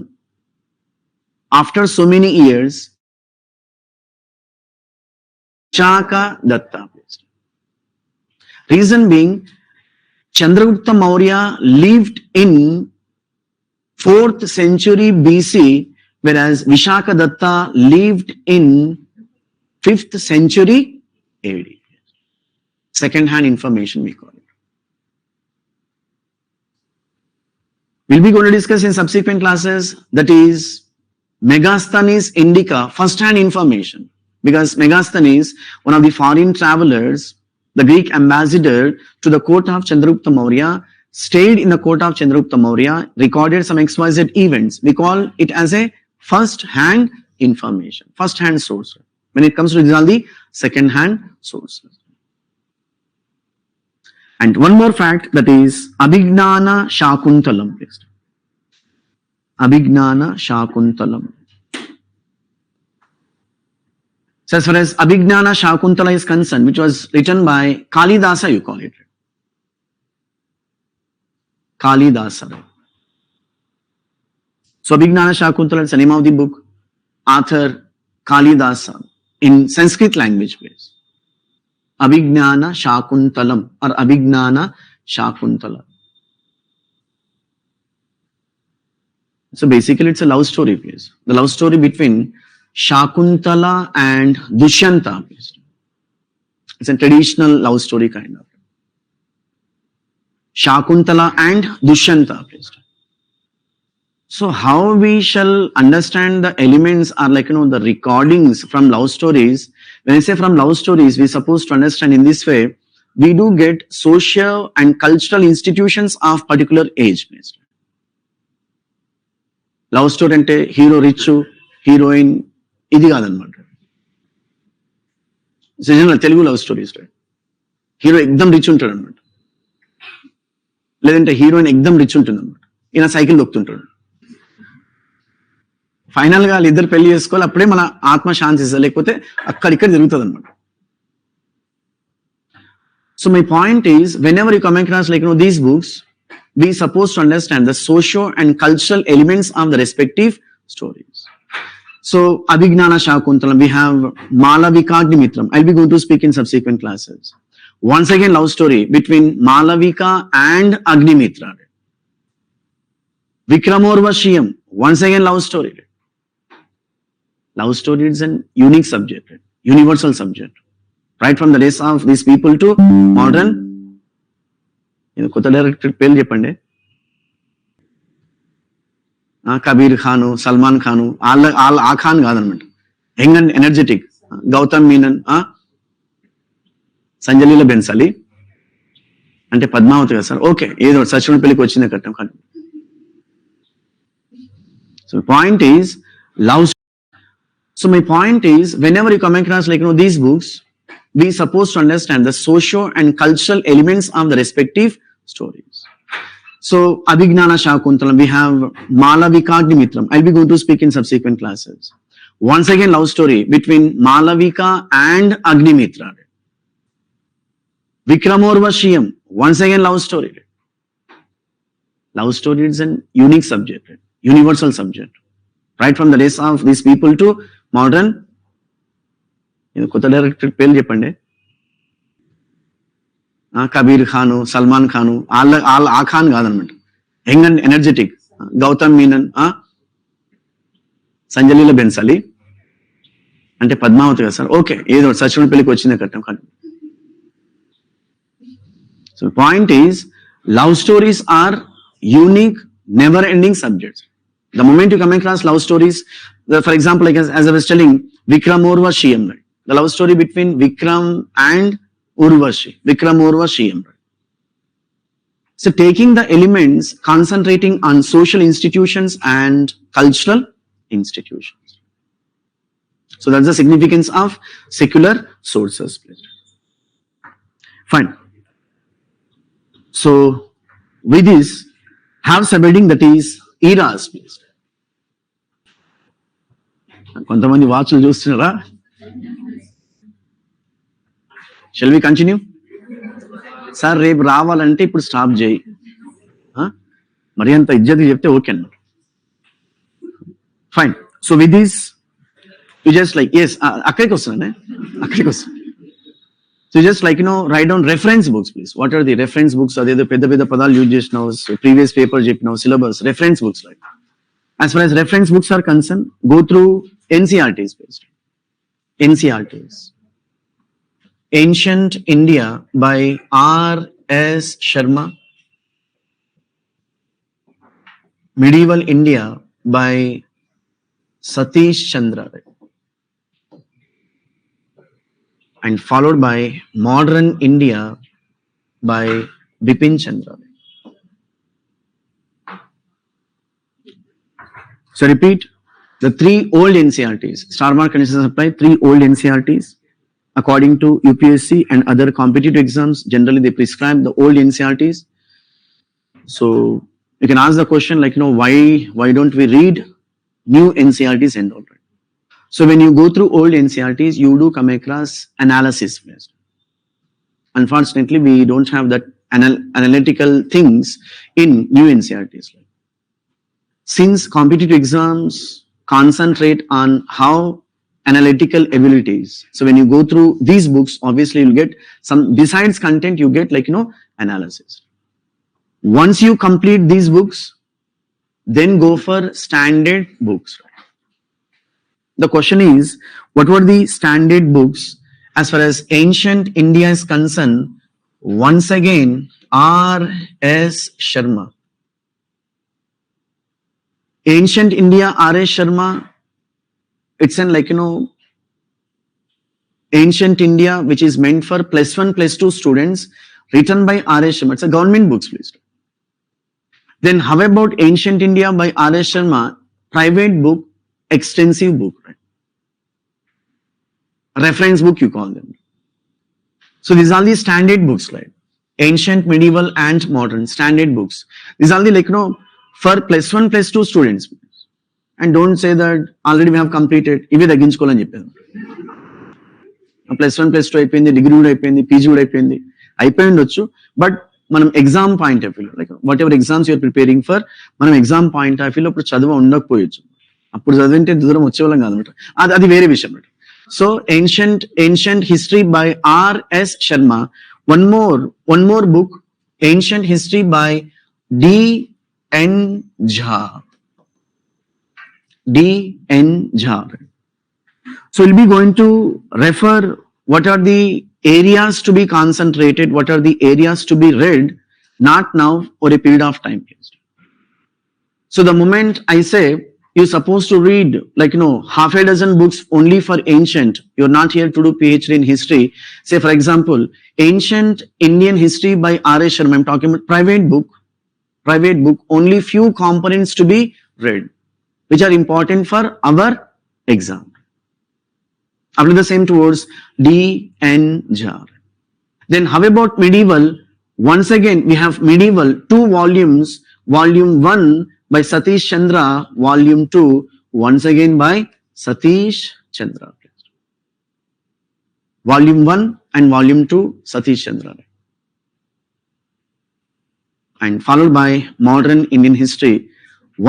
after so many years, Vishaka Datta. Reason being, Chandragupta Maurya lived in 4th century BC, whereas Vishaka Datta lived in 5th century AD. Second hand information we call it. We'll be going to discuss in subsequent classes, that is Megasthenes Indica, first hand information. Because Megasthenes, one of the foreign travelers, the Greek ambassador to the court of Chandragupta Maurya, stayed in the court of Chandragupta Maurya, recorded some XYZ events. We call it as a first hand information, first hand source. When it comes to these are the second hand sources. And one more fact, that is Abhignana Shakuntalam. Abhignana Shakuntalam. So as far as Abhignana Shakuntala is concerned, which was written by Kalidasa, you call it. Kalidasa. So Abhignana Shakuntala is the name of the book. Author Kalidasa in Sanskrit language, please. Abhignana Shakuntalam or Abhignana Shakuntala. So basically it's a love story, please. The love story between Shakuntala and Dushyanta. It's a traditional love story kind of. Shakuntala and Dushyanta. So how we shall understand the elements are the recordings from love stories. When I say from love stories, we are supposed to understand in this way, we do get social and cultural institutions of particular age. Love story ante hero rich, heroine, ఇది కాదనమాట. Telugu love stories. Hero ఎక్దమ్ rich ఉంటాడు అనమాట, లేదంటే heroine ఎక్దమ్ rich ఉంటుంది అనమాట, ఈయన cycle దొక్కుతుంటాడు. Final గా వాళ్ళిద్దరు పెళ్లి చేసుకోవాలి, అప్పుడే మన ఆత్మ శాంతిస్తుంది, లేకపోతే అక్కడిక్కడ జరుగుతుంది అనమాట. So my point is, whenever you come across these books, we supposed to understand the socio and cultural elements of the respective stories. So Abhignana Shakuntalam, we have Malavika Agnimitram. I'll be going to speak in subsequent classes. Once again, love story between Malavika and Agnimitra. Vikramorvashiyam, once again love story. Love story is an unique subject, universal subject. Right from the days of these people to modern. కొత్త director పేర్లు చెప్పండి. కబీర్ ఖాను, సల్మాన్ ఖాను, ఆ ఖాన్ కాదనమాట, young and energetic Gautham Menon, Sanjay Leela Bhansali అంటే పద్మావతి కదా sir, okay ఏదో సచివుని పెళ్లికి వచ్చింది కట్టం కానీ. So point is love. So my point is, whenever you come across these books, we supposed to understand the socio and cultural elements of the respective stories. So Abhignana Shakuntalam, we have Malavika Agnimitram. I'll be going to speak in subsequent classes. Once again, love story between Malavika and Agnimitra. Vikramorvashiyam, once again love story. Love story is an unique subject, universal subject. Right from the days of these people to modern. కొత్త director పేర్లు చెప్పండి. కబీర్ ఖాను, సల్మాన్ ఖాను, ఆ ఖాన్ కాదనమాట, young and energetic Gautham Menon, Sanjay Leela Bhansali అంటే పద్మావతి కదా sir, okay ఏదో సచివుని పెళ్లికి వచ్చింది కట్టం కానీ. So point is, love stories are unique, never ending subjects. The moment you come across love stories, for example, as I was telling, Vikram Urvashiyam, right? The love story between Vikram and Urvashi, Vikram Urvashiyam. So taking the elements, concentrating on social institutions and cultural institutions. So that's the significance of secular sources. Fine. So with this, have subheading that is eras. కొంతమంది వాచ్లు చూస్తున్నారా? Shall we continue? Sir రేపు రావాలంటే ఇప్పుడు stop చేయి, మరి అంత ఇజ్జత్ చెప్తే ఓకే అన్నమాట. Fine. So with this you just ఎస్ అక్కడికి వస్తున్నానే, అక్కడికి వస్తున్నా. So just write down reference books please. What are the reference books? అదేదో పెద్ద పెద్ద పదాలు యూజ్ చేసినావు, ప్రీవియస్ పేపర్ చెప్పినావు, syllabus, reference books. As far as reference books are concerned, go through NCRTs based. NCRTs. Ancient India by R.S. Sharma. Medieval India by Satish Chandra. And followed by Modern India by Bipin Chandra. So repeat, the three old NCRTs, star mark conditions apply, three old NCRTs. According to UPSC and other competitive exams, generally they prescribe the old NCRTs. So you can ask the question why don't we read new NCRTs and all that. So when you go through old NCRTs, you do come across analysis based. Unfortunately, we don't have that analytical things in new NCRTs. Since competitive exams concentrate on how analytical abilities, so when you go through these books, obviously you'll get some, besides content, you get analysis. Once you complete these books, then go for standard books. The question is, what were the standard books as far as ancient India is concerned? Once again, R.S. Sharma. Ancient India, R.S. Sharma, it's an Ancient India, which is meant for +1, +2 students, written by R.S. Sharma. It's a government books, please. Then how about Ancient India by R.S. Sharma, private book, extensive book, right? Reference book you call them. So these are the standard books, right? Ancient, medieval, and modern standard books. These are the for +1, +2 students. And don't say that already we have completed. ఇవి తగ్గించుకోవాలని చెప్పాను. +1, +2 అయిపోయింది, degree కూడా అయిపోయింది, PG కూడా అయిపోయి ఉండొచ్చు. But మనం exam point of view like whatever exams you are preparing for, మనం ఎగ్జామ్ పాయింట్ ఆఫ్ వ్యూలో ఇప్పుడు చదువు ఉండకపోయొచ్చు. అప్పుడు చదివింటే దూరం వచ్చేవాళ్ళం కాదనమాట. అది వేరే విషయం అనమాట. So ancient history by R.S. Sharma. One more book, Ancient History by D.N. Jha. D.N. Jha. So we'll be going to refer what are the areas to be concentrated, what are the areas to be read, not now, for a period of time. So the moment I say you're supposed to read half a dozen books only for ancient, you're not here to do PhD in history. Say for example, Ancient Indian History by R.S. Sharma. I'm talking about private book, only few components to be read, which are important for our exam. Apply the same towards D.N. Jha. Then how about medieval? Once again, we have medieval 2 volumes, volume 1 by Satish Chandra, volume 2 once again by Satish Chandra. Volume 1 and volume 2 Satish Chandra. And followed by modern Indian history,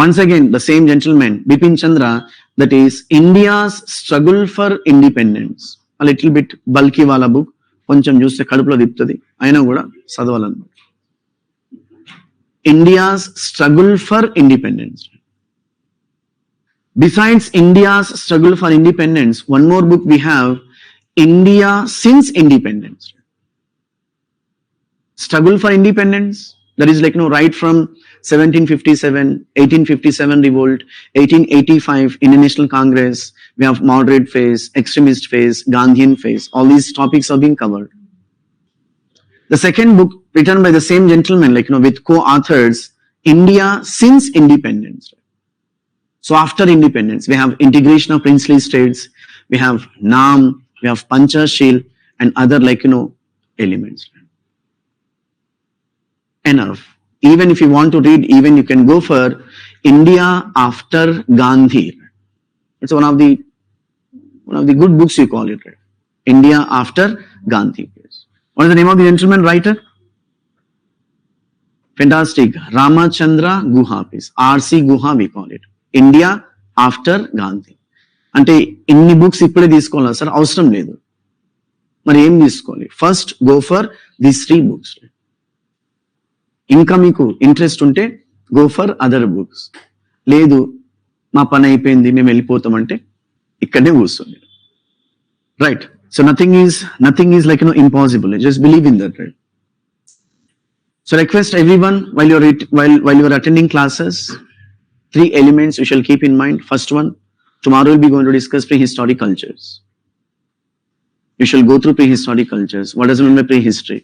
once again the same gentleman, Bipin Chandra, that is India's struggle for independence. A little bit bulky wala book, కొంచెం చూస్తే కడుపులో తిప్పుతుంది, అయినా కూడా చదవాలన్నమాట. India's struggle for independence. Besides India's struggle for independence, one more book we have, India since independence. Struggle for independence, that is right from 1757, 1857 revolt, 1885 Indian National Congress, we have moderate phase, extremist phase, Gandhian phase. All these topics are being covered. The second book written by the same gentleman, with co-authors, India since independence. So after independence, we have integration of princely states, we have Nam, we have Panchashil, and other elements. Enough. Even if you want to read, even you can go for India after Gandhi. It's one of the good books, you call it, right? India after Gandhi. What is the name of the gentleman writer? Fantastic. Ramachandra Guha, please. R.C. Guha we call it. India after Gandhi. అంటే ఇన్ని books ఇప్పుడే తీసుకోవాలా sir? అవసరం లేదు. మరి ఏం తీసుకోవాలి? First go for these 3 books. ఇంకా మీకు ఇంట్రెస్ట్ ఉంటే గో ఫర్ అదర్ బుక్స్. లేదు మా పని అయిపోయింది మేము వెళ్ళిపోతామంటే ఇక్కడనే కూర్చోండి. Right. So nothing is impossible. Just believe in that, right? So request everyone while you're attending classes, 3 elements you shall keep in mind. First one, tomorrow we'll be going to discuss prehistoric cultures. You shall go through prehistoric cultures. What does it mean by prehistory?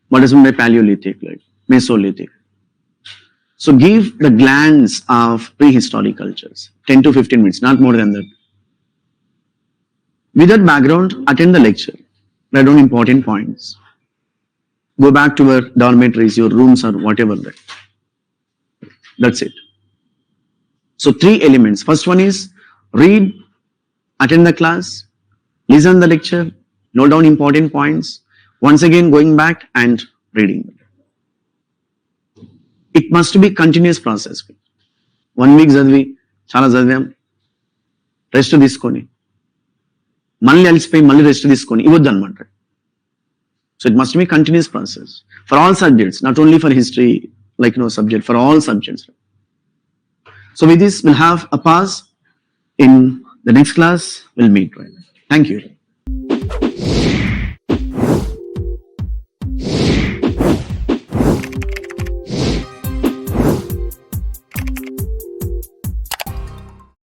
What does it mean by Paleolithic, like Mesolithic? So give the glance of prehistoric cultures, 10 to 15 minutes, not more than that. With that background, attend the lecture. Write down important points. Go back to your dormitories, your rooms, or whatever. That's it. So 3 elements. First one is read, attend the class, listen the lecture, note down important points. Once again, going back and reading. It must be continuous process. 1 week చదివి చాలా చదివాం, rest తీసుకొని మళ్ళీ అలసిపోయి మళ్ళీ rest తీసుకొని ఇవ్వద్దు అనమాట. So it must be continuous process for all subjects, not only for history, subject, for all subjects. So with this, we'll have a pause. In the next class, we'll meet. Right? Thank you.